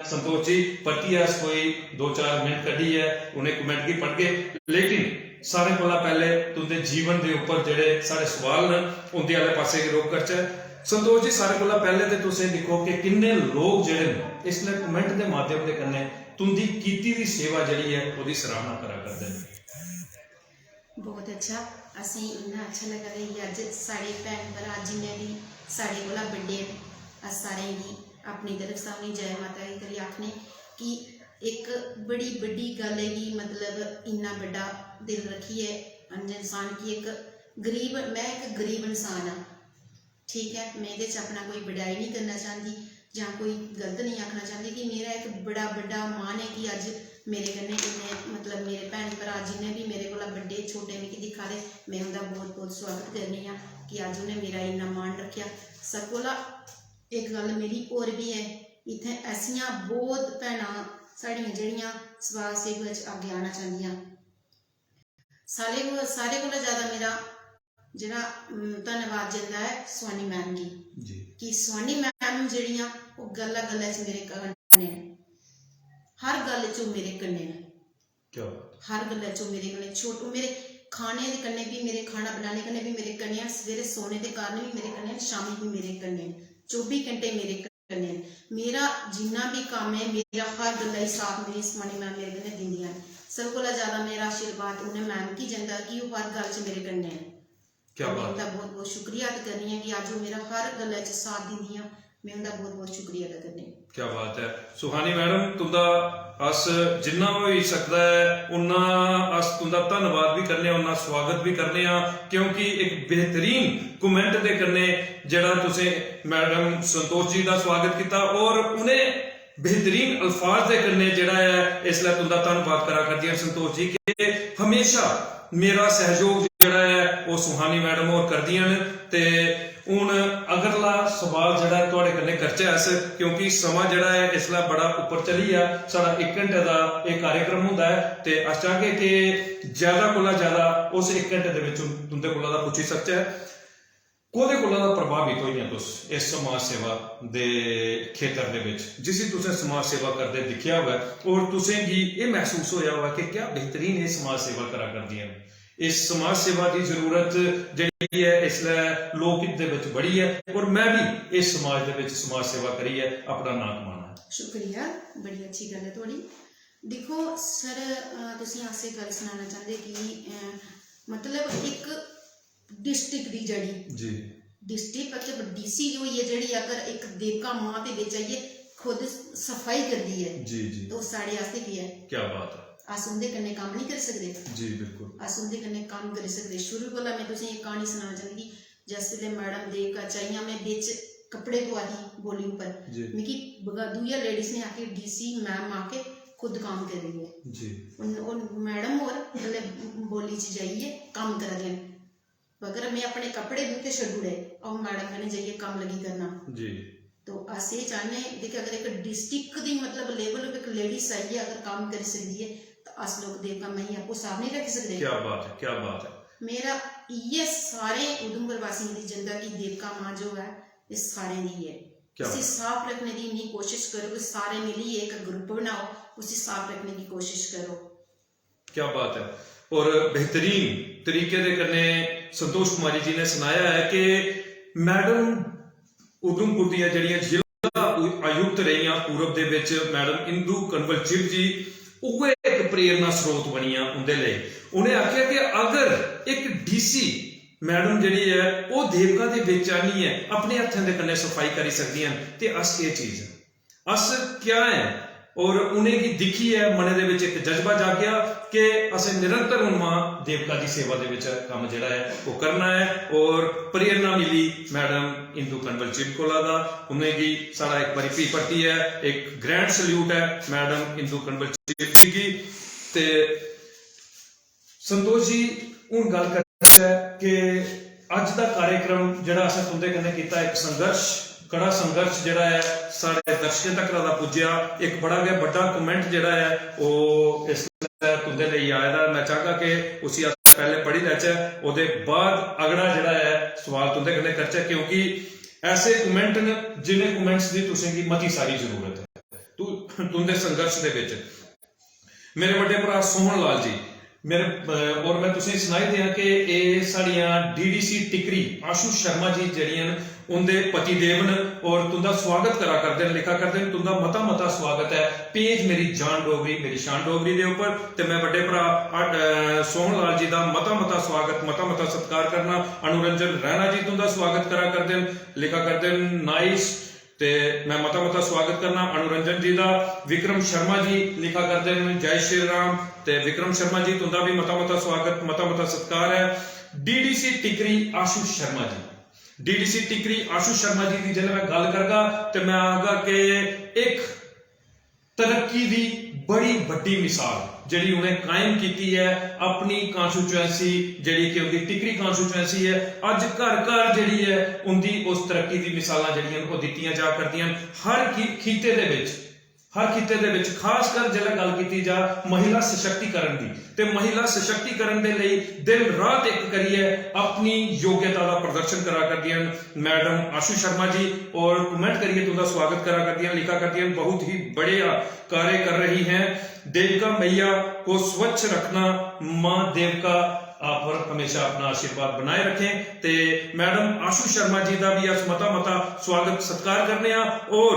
संतोष जी परती है कोई 2-4 मिनट कढ़ी है उन्हें कमेंट की पढ़ के। लेकिन सारे कोला पहले तुंदे जीवन के उपर जिहड़े सारे सवाल न उनके आले पासे रुख करचे। संतोष जी सारे कोला पहले तो तुसीं देखो कि किन्ने लोग जिहड़े इसलिए कमेंट के माध्यम के कन्ने तुंदी कीती दी सेवा जिहड़ी है ओदी सराहना करा करदे ने। बहुत अच्छा, असीं इन्ना अच्छा लगा कि अज साढ़े भैन भरा जिन्ने भी साढ़े कोला बड्डे अस सारें गी अपनी तरफ सामने जय माता दी करी आखने कि एक बड़ी बड़ी गल है कि मतलब इन्ना बड़ा दिल रखिए इंसान की एक गरीब मैं एक गरीब इंसान हाँ, ठीक है। मैं ये अपना कोई बड़ाई नहीं करना चाहती या कोई गलत नहीं आखना चाहती कि मेरा एक बड़ा बड़ा मान है कि अज मेरे कन्नै इन्ने मतलब मेरे भैन भरा जिन्हें भी मेरे को बड़े छोटे मिगी दिखा दे मैं उनका बहुत बहुत स्वागत करनी हाँ कि अज उन्हें मेरा इन्ना मान रखा। सब कोला एक गल मेरी होर भी है इत्थे ऐसियां बहुत भैनां साड़ियां जड़ियां समाज सेवा च अगे आना चाहदियां। सारे कोला ज़्यादा मेरा जिहड़ा धन्नवाद जंदा है सोनी मैम जी कि सोनी मैम जड़ियां वो गल्ला गल्ला च मेरे कन्ने हर गल चो मेरे कन्ने ने हर गल्ला चो मेरे कन्ने छोटू मेरे खाने के कन्ने भी मेरे खाना बनाने कन्ने भी मेरे कन्ने सवेरे सोने के कारण भी मेरे कन्ने शामी भी मेरे कन्ने 24 घंटे मेरे करने मेरा जिन्ना भी काम है मेरा हर गल्ला ही साथ मेरी समानी मैम मेरे कन्नै दिंदियां न सब कोला ज्यादा मेरा आशीर्वाद उन्हें मैम की जंदा कि वो हर गल च मेरे कन्नै न क्या मैं बात उनका बहुत बहुत शुक्रिया अदा करनी है कि अज वो मेरा हर गल्ला च साथ दिंदियां मैं उनका बहुत बहुत शुक्रिया अदा करनी क्या बात है सुहानी मैडम तुंदा अस जिन्ना होई सकदा है उन्ना अस तुंदा धन्नवाद भी करने उन्ना स्वागत भी करने क्योंकि एक बेहतरीन कमेंट दे कन्ने जेड़ा तुसें मैडम संतोष जी दा स्वागत किया और उन्हें बेहतरीन अल्फाज दे कन्ने जेड़ा है इसलिए तुंदा धन्नवाद करा करदियां संतोष जी के हमेशा मेरा सहयोग जेड़ा है वो सुहानी मैडम और करदियां न ते हुण अगला सवाल जेड़ा है तुहाडे कन्नै करचै अस क्योंकि समा जेड़ा है इसलै बड़ा उप्पर चली गया साडा 1 घंटे दा एक कार्यक्रम हुंदा है ते अस चाहगे कि ज्यादा कोला ज्यादा उस 1 घंटे दे विच तुंदे कोला दा पुच्छी सकचै कोदे कोला दा प्रभावित होइयां तुस इस समाज सेवा दे खेतर दे विच जिसी तुसें समाज सेवा करदे दिक्खिया होवे और तुसें गी एह् महसूस होया होवे कि क्या बेहतरीन एह् समाज सेवा करा करदियां न इस समाज सेवा की जरूरत जिहड़ी है इसलिए लोकहित दे विच बड़ी है और मैं भी इस समाज दे विच समाज सेवा करिए अपना नाम कमाना है शुक्रिया बड़ी अच्छी गल है थोड़ी देखो सर तुसीं अस एक गल सुनाना चाहते कि मतलब एक डिस्ट्रिक्ट दी जड़ी जी डिस्ट्रिक्ट मतलब डीसी जो है जड़ी अगर एक देवका मां दे विच आइए खुद सफाई करती है जी जी तो साढ़े आस्ते की है क्या बात है अस उंदे कन्नै कम्म नहीं कर सकदे जी बिल्कुल अस उंदे कन्नै कम्म करी सकदे शुरू कोला मैं तुसें एक कहानी सुनाना चाहंदी जिसले मैडम देवका चाहिए मैं बिच कपड़े धोआ दी बोली ऊपर मिगी दुइया लेडीज ने आके डीसी मैम आके खुद काम कर रही है जी उन मैडम और बोली च जाइए काम करा दे अगर मैं अपने कपड़े धोते छड़ुड़े और मैडम कन्नै जाइए काम लगी करना जी तो अस ये चाहने देखिए अगर एक डिस्ट्रिक्ट दी मतलब लेवल पे एक लेडीज आइए अगर काम कर सकती है तो अस लोग देवका मैं आपको साफ नहीं रख सकते क्या बात है मेरा ये सारे उधमपुर वासियों की जिंदा की देवका मां जो है ये सारे दी है उसे साफ रखने की नहीं कोशिश करो कि सारे मिली एक ग्रुप बनाओ उसे साफ रखने की कोशिश करो क्या बात है और बेहतरीन तरीके दे कन्ने संतोष कुमारी जी ने सुनाया है कि मैडम उधमपुर दी जड़ियां जिला आयुक्त रहियां पूरब दे विच मैडम इंदू कंवलचिप जी वो एक प्रेरणा स्रोत बनिया उनके लिए उन्हें आख्या कि अगर एक डीसी मैडम जी है वो देवका के विच आनी है अपने हथों के कन्ने सफाई करी सकती हैं तो अस ये चीज अस क्या है और उन्हें की दिखी है मने दे विच एक जज्बा जागया कि असें निरंतर हुण मां देवका की सेवा दे विच काम जिहड़ा है वो करना है और प्रेरणा मिली मैडम इंदू कंवलचिप कोला दा उन्हें की साडा एक बारी भी पट्टी है एक ग्रैंड सल्यूट है मैडम इंदू कंवलचिप जी की ते संतोष जी हुण गल करदे है कि अज दा कार्यक्रम जिहड़ा असें तुंदे कन्नै कीता एक संघर्ष कड़ा संघर्ष जिहड़ा है साडे दर्शकों तक दा पुज्जिया एक बड़ा गै बड़ा कमेंट जिहड़ा है वो इस तुंदे लई आया मैं चाहगा कि उसी अस पहले पढ़ी लैचे ओदे बाद अगला जिहड़ा है सवाल तुंदे कन्नै करचे क्योंकि ऐसे कमेंट ने जिन्हें कमेंट्स दी तुसें गी मती सारी जरूरत है तुंदे संघर्ष दे विच मेरे बड़े भरा सोहन लाल जी मेरे और मैं तुसें सुनाई दिया कि ये साड़ियां डीडीसी टिकरी आशु शर्मा जी जड़ियां उनके पति देव न और तुंदा स्वागत करा करते हैं लिखा करते हैं तुंदा मता मता स्वागत है पेज मेरी जान डोगरी मेरी शान डोगरी के ऊपर तो मैं बड़े भरा सोहन लाल जी का मता मता स्वागत मता मता सत्कार करना अनुरंजन रैना जी तुंदा स्वागत करा करते हैं लिखा करते हैं नाइस ते मैं मता मता स्वागत करना अनुरंजन जी का विक्रम शर्मा जी लिखा करते हैं जय श्री राम ते विक्रम शर्मा जी तुंदा भी मता मता स्वागत मता मता सत्कार है डीडीसी टिकरी आशु शर्मा जी डीडीसी टिकरी आशु शर्मा जी की जब मैं गल करगा तो मैं आगा कि एक तरक्की की बड़ी बड़ी मिसाल जिहड़ी उन्हें कायम की है अपनी कॉन्स्टिट्यूएंसी जिहड़ी कि उनकी टिकरी कॉन्स्टिट्यूएंसी है अज घर घर जिहड़ी है उनकी उस तरक्की की मिसालां जिहड़ियां वो दित्तियां जा करदियां हर खिते दे विच हर खिते दे विच खास कर जिहड़ा गल कीती जा महिला सशक्तिकरण की ते महिला सशक्तिकरण दे लई दिन रात एक करिए अपनी योग्यता का प्रदर्शन करा करदियां मैडम आशु शर्मा जी और कमेंट करिए तुंदा स्वागत करा करदियां लिखा करदियां बहुत ही बढ़िया कार्य कर रही हैं देवका मैया को स्वच्छ रखना मां देवका आप पर हमेशा अपना आशीर्वाद बनाए रखें। ते मैडम आशु शर्मा जी का भी अस मता स्वागत सत्कार करने और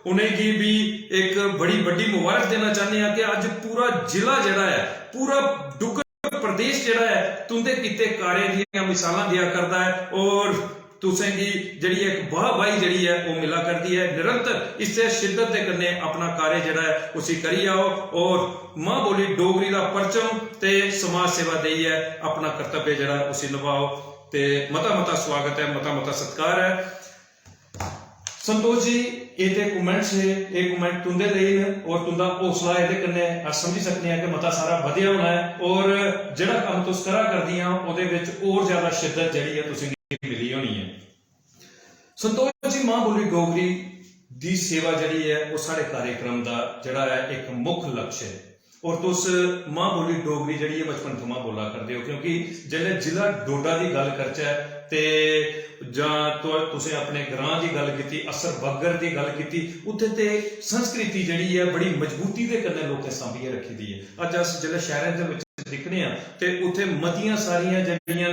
उन्हें की भी एक बड़ी बड़ी मुबारक देना चाहते हैं कि अज पूरा जिला जड़ा है, पूरा डुग्गर प्रदेश जड़ा है तुंदे किते कार्य दी मिसालां दिया करता है और तुसें की जड़ी एक वाहवाही जड़ी है वो मिला करती है। निरंतर इससे शिद्दत के कन्ने अपना कार्य जड़ा है उसी करी आओ और मां बोली डोगरी का परचम ते समाज सेवा देई है अपना कर्तव्य जड़ा उसी निभाओ। ते मता स्वागत है, मता सत्कार है। संतोष जी ये कमेंट्स है, ये कमेंट तुंदे लिए है और तुंदा हौसला ये कन्ने अस समझी सकते हैं कि मता सारा वधिया होना है और जिहड़ा काम तुस करा करदियां ओहदे विच और ज्यादा शिद्दत जड़ी है तुसीं मिली होनी है। संतोष जी मां बोली डोगरी दी सेवा जड़ी है वो सारे कार्यक्रम का जड़ा है एक मुख्य लक्ष्य है और तुस मां बोली डोगरी जड़ी है बचपन थमां बोला करदे हो क्योंकि जिहड़े जिला डोडा की गल करचै ते जां तुसें अपने ग्रां की गल कीती, असर बग्गर की गल कीती, उत्थे ते संस्कृति जड़ी है बड़ी मजबूती दे कन्नै लोकें सांभिए रखी दी है। अज अस जिहड़े शहरां दे विच दिखने ते उत्थे मतियां सारियां जड़ियां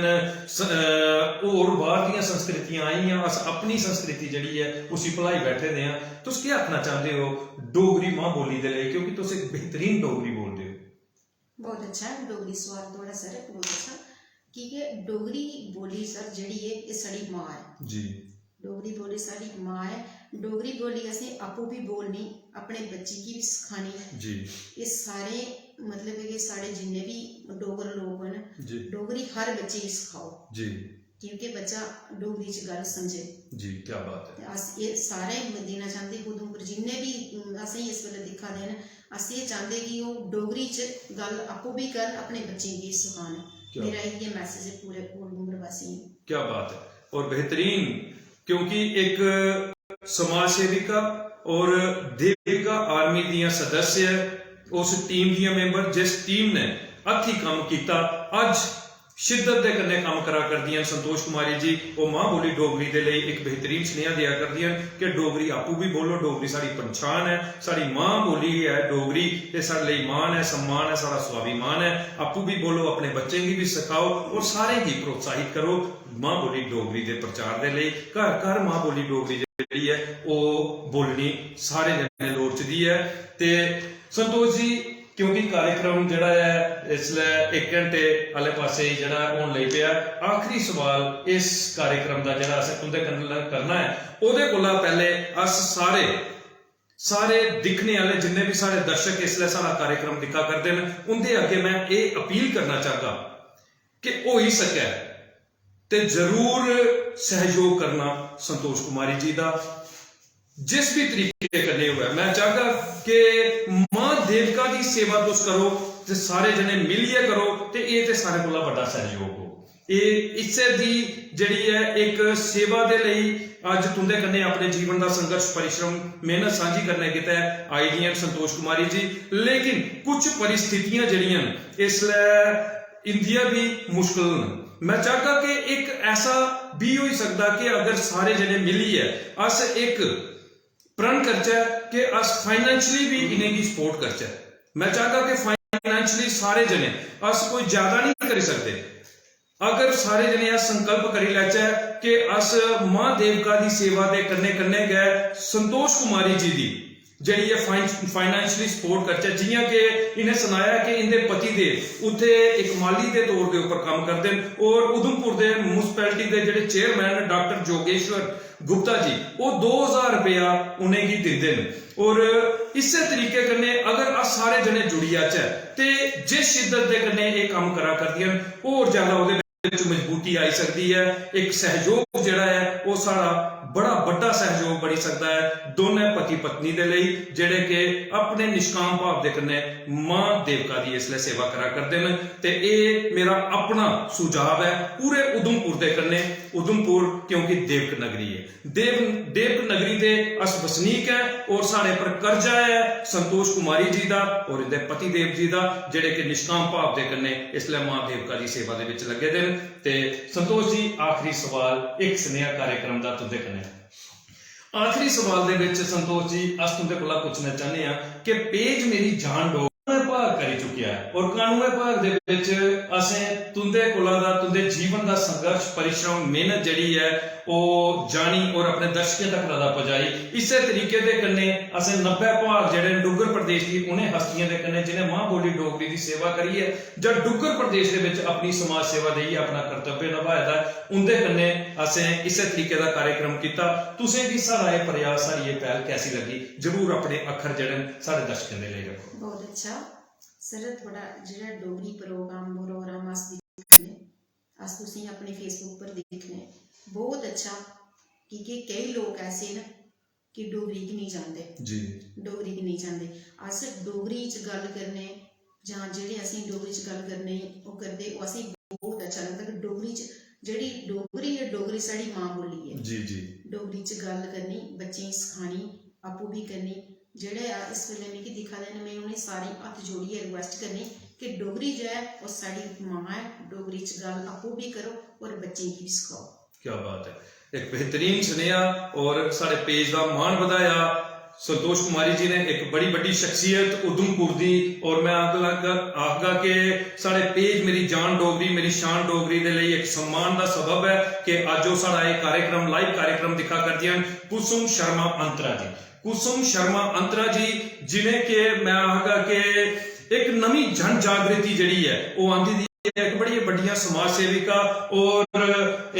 होर बाहर दियां संस्कृतियां आईयां, अस अपनी संस्कृति जड़ी है उसी भुलाई बैठे दे हां। तुस क्या आखना चाहते हो डोगरी मां बोली दे लई क्योंकि तुस एक बेहतरीन डोगरी बोलदे हो? बहुत अच्छा डोगरी सवाल थोड़ा सर बहुत अच्छा क्योंकि डोगरी बोली सर जड़ी है ये साड़ी माँ है जी। डोगरी बोली साड़ी माँ है। डोगरी बोली असें आपू भी बोलनी, अपने बच्चे की भी सिखानी जी। ये सारे मतलब है कि साढ़े जिन्ने भी डोगर लोग हैं डोगरी हर बच्चे की सिखाओ जी क्योंकि बच्चा डोगरी च गल समझे जी। क्या बात है। अस ये सारे देना चाहते उधमपुर जिन्ने भी असें इस वेले दिखा दे अस ये चाहते कि वो डोगरी च गल आपू भी कर अपने बच्चे की सिखान। मेरा ये मैसेज है पूरे उधमपुर वासियों। क्या बात है और बेहतरीन क्योंकि एक समाज सेविका और देविका आर्मी दियां सदस्य उस टीम दियां मेंबर जिस टीम ने अथी काम किया अज शिद्दत के कन्ने काम करा करदियां संतोष कुमारी जी वो मां बोली डोगरी दे लई एक बेहतरीन स्नेहा दिया करदियां कि डोगरी आपू भी बोलो, डोगरी साड़ी पहचान है, साड़ी मां बोली है डोगरी, ये साडे लई मान है, सम्मान है, सारा स्वाभिमान है। आपू भी बोलो, अपने बच्चे की भी सिखाओ और सारे की प्रोत्साहित करो मां बोली डोगरी के प्रचार के लिए। घर घर मां बोली डोगरी जिहड़ी है वो बोलनी सारे जने लोड़चदी है। ते संतोष जी क्योंकि कार्यक्रम जड़ा है इसलिए 1 घंटे वाले पासे जड़ा होने लग पिया, आखिरी सवाल इस कार्यक्रम का जड़ा असें तुंदे करना है ओदे कोला पहले अस सारे दिखने वाले जिन्ने भी सारे दर्शक इसलिए सारा कार्यक्रम दिखा करते हैं उनके अगे मैं ये अपील करना चाहता कि हो ही सके ते जरूर सहयोग करना संतोष कुमारी जी का जिस भी तरीके करने हुआ है। मैं चाहता कि मां देवका की सेवा तुस करो ते सारे जने मिलिए करो ते ये ते सारे कोला बड़ा सहयोग हो। ये इसे दी जड़ी है एक सेवा दे लई अज तुंदे कन्ने अपने जीवन का संघर्ष परिश्रम मेहनत साझी करने गितै आई दी संतोष कुमारी जी। लेकिन कुछ परिस्थितियां जड़ियां इसलिए इंदिया भी मुश्किल मैं चाहता कि एक ऐसा भी हो सकता कि अगर सारे जने मिलिए अस एक प्रण करचै कि अस फाइनेंशियली भी इन्हें की सपोर्ट करचै। मैं चाहता कि फाइनेंशियली सारे जने अस कोई ज्यादा नहीं कर सकते, अगर सारे जने अस संकल्प करी लैचै कि अस मां देवका की सेवा के कन्ने कन्ने गए संतोष कुमारी जी की जड़ी है फाइनेंशियली सपोर्ट करचै। जियां कि इन्हें सुनाया कि इनके पति देव उत्थे एक माली के तौर के ऊपर काम करते हैं और उधमपुर के म्यूनसिपैलिटी के जिहड़े चेयरमैन डॉक्टर जोगेश्वर गुप्ता जी वो 2000 रुपया उन्हें ही देंदे ने और इस तरीके कन्ने अगर अस सारे जने जुड़ी जाचै ते जिस शिद्दत के कन्ने ये काम करा करदियां होर ज्यादा उहदे विच मजबूती आई सकती है। एक सहयोग जिहड़ा है वो सारा बड़ा बड़ा सहयोग बनी सकता है दोनों पति पत्नी दे लई जिहड़े कि अपने निष्काम भाव दे कन्ने मां देवका दी इसलिए सेवा करा करदे ने। ते ये मेरा अपना सुझाव है पूरे उधमपुर दे कन्ने, उधमपुर क्योंकि देवक नगरी है, देवक नगरी दे अस वसनीक है और साढ़े पर कर्जा है संतोष कुमारी जी का और इनके पति देव जी का जिहड़े कि निष्काम भाव दे कन्ने इसलिए मां देवका दी सेवा दे विच लगे दे। ते संतोष जी आखिरी सवाल एक स्नेहा कार्यक्रम का तुंदे कन्ने आखिरी सवाल दे विच संतोष जी अस तुंदे कोला पुछना चाहते हैं कि पेज मेरी जान डोगरी भाग करी चुकिया है और 91वें भाग दे विच असें तुंदे कोला दा तुंदे जीवन दा संघर्ष परिश्रम मेहनत जिहड़ी है ਉਹ जानी और अपने दर्शकों तक रदा पहुंचाई। इसे तरीके दे कन्ने असें 90 भाग जिहड़े डुग्गर प्रदेश दी उन्हें हस्तियां दे कन्ने जिन्हें मां बोली डोगरी दी सेवा करी है जां डुग्गर प्रदेश दे विच अपनी समाज सेवा देइयै अपना कर्तव्य निभाया दा उंदे कन्ने असें इसे तरीके दा कार्यक्रम कीता। तुसें की सारा ये प्रयास सारी ये पहल कैसी लगी, जरूर अपने अखर जिहड़े सारे दर्शकों दे लेई रखो। बहुत अच्छा सर, थोड़ा जिहड़ा डोगरी प्रोग्राम अस दिक्खने अस तुसीं अपने फेसबुक पर दिक्खने बहुत अच्छा कि कई लोग ऐसे न कि डोगरी गी नहीं जानते जी, डोगरी गी नहीं जानते। अस डोगरी च गल करने जां जेह्ड़े असीं डोगरी च गल करने ओह् करदे ओह् असीं बहुत अच्छा लगदा कि डोगरी च जेह्ड़ी डोगरी है डोगरी साढ़ी मां बोली है। जी जी, डोगरी च गल करनी, बच्चें गी सखानी, आपूं भी करनी। जेह्ड़े इस वेल्ले मिगी दिक्खा दे न मैं उ'नें सारें हत्थ जोड़ियै रिक्वेस्ट करनी कि डोगरी जो है वो साड़ी मां है, डोगरी च गल आपूं भी करो और बच्चें गी भी सखाओ। क्या बात है, एक बेहतरीन सुनेहा और साढ़े पेज का मान बढ़ाया। संतोष कुमारी जी ने एक बड़ी बड़ी शख्सियत उधमपुर दी और मैं आखगा कि साढ़े पेज मेरी जान डोगरी मेरी शान डोगरी दे लिए एक सम्मान का सबब है कि अज वो साढ़ा एक कार्यक्रम लाइव कार्यक्रम दिखा करदियां कुसुम शर्मा अंतरा जी। कुसुम शर्मा अंतरा जी जिन्हें के मैं आखगा कि एक नवी जन जागृति जिहड़ी है वो आंदी दी एक बड़ी बड़िया समाज सेविका और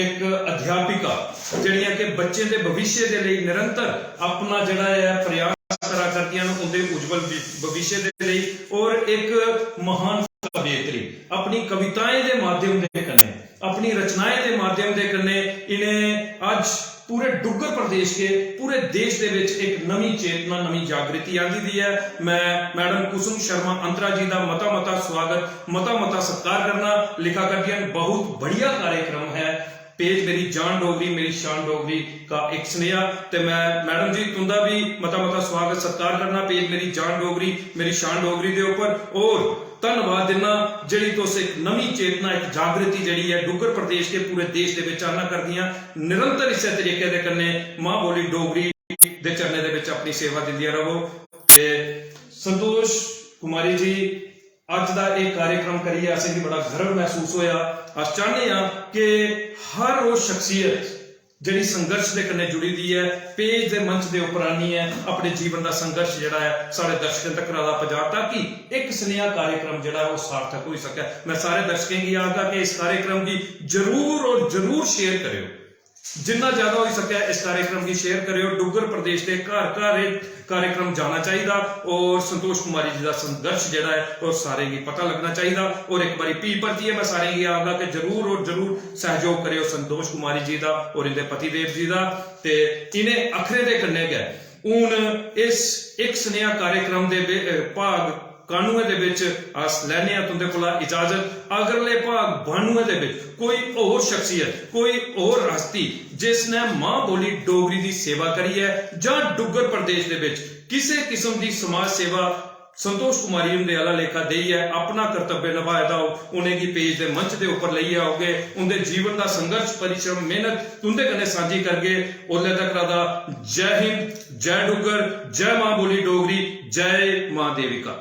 एक अध्यापिका जिहड़ियां कि बच्चे दे भविष्य दे लई निरंतर अपना जिहड़ा है प्रयास करा करदियां ने उनके उज्जवल भविष्य दे लई और एक महान कवयित्री अपनी कविताएं दे माध्यम दे कन्ने अपनी रचनाएं दे माध्यम दे कन्ने इन्हें आज पूरे डुग्गर प्रदेश के पूरे देश दे विच एक नवी चेतना नवी जागृति आंदी दी है। मैं मैडम कुसुम शर्मा अंतरा जी का मता स्वागत मता सत्कार करना। लिखा करदियां बहुत बढ़िया कार्यक्रम है पेज मेरी जान डोगरी मेरी शान डोगरी का एक स्नेहा। ते मैं मैडम जी तुंदा भी मता स्वागत सत्कार करना पेज मेरी जान डोगरी मेरी शान डोगरी दे ऊपर और धन्यवाद देना जिहड़ी तुस एक नवी चेतना एक जागृति जिहड़ी है डुग्गर प्रदेश के पूरे देश दे विच आना करदियां निरंतर इस तरीके दे कन्ने मां बोली डोगरी दे चरणे दे विच अपनी सेवा दिंदियां रहो। ते संतोष कुमारी जी अज दा एक कार्यक्रम करिए असें भी बड़ा गर्व महसूस होया। अस चाहते हैं कि हर वो शख्सियत जिहड़ी संघर्ष दे कन्ने जुड़ी दी है पेज दे मंच दे उपर आनी है अपने जीवन का संघर्ष जिहड़ा है सारे दर्शकों तक रदा पहुंचा ताकि एक स्नेहा कार्यक्रम जिहड़ा है वो सार्थक हो सके। मैं सारे दर्शकों की आखा कि इस कार्यक्रम की जरूर और जरूर शेयर करियो, जिन्ना ज्यादा हो सके इस कार्यक्रम की शेयर करियो। डुग्गर प्रदेश के घर घर कार्यक्रम जाना चाहिए और संतोष कुमारी जी का संघर्ष जिहड़ा है वो सारे की पता लगना चाहिए। और एक बारी पी परती है मैं सारे की आखगा कि जरूर और जरूर सहयोग करियो संतोष कुमारी जी का और इनके पतिदेव जी का। ते इन्हें अखरे दे कन्ने गए हूं इस एक स्नेहा कार्यक्रम दे भाग 91 दे विच अस लैने आ तुंदे कोला इजाजत। अगले भाग 92 दे विच कोई और शख्सियत कोई और हस्ती जिसने मां बोली डोगरी दी सेवा करी है जां डुग्गर प्रदेश दे विच किसी किस्म दी समाज सेवा संतोष कुमारी उनके आला लेखा दई है अपना कर्तव्य निभाया था उन्हें की पेज के मंच के उपर लईए आओगे उनके जीवन का संघर्ष परिश्रम मेहनत तुंदे कन्ने साझी करके ओले तक रदा। जय हिंद जय डुग्गर जय मां बोली डोगरी जय मां देविका।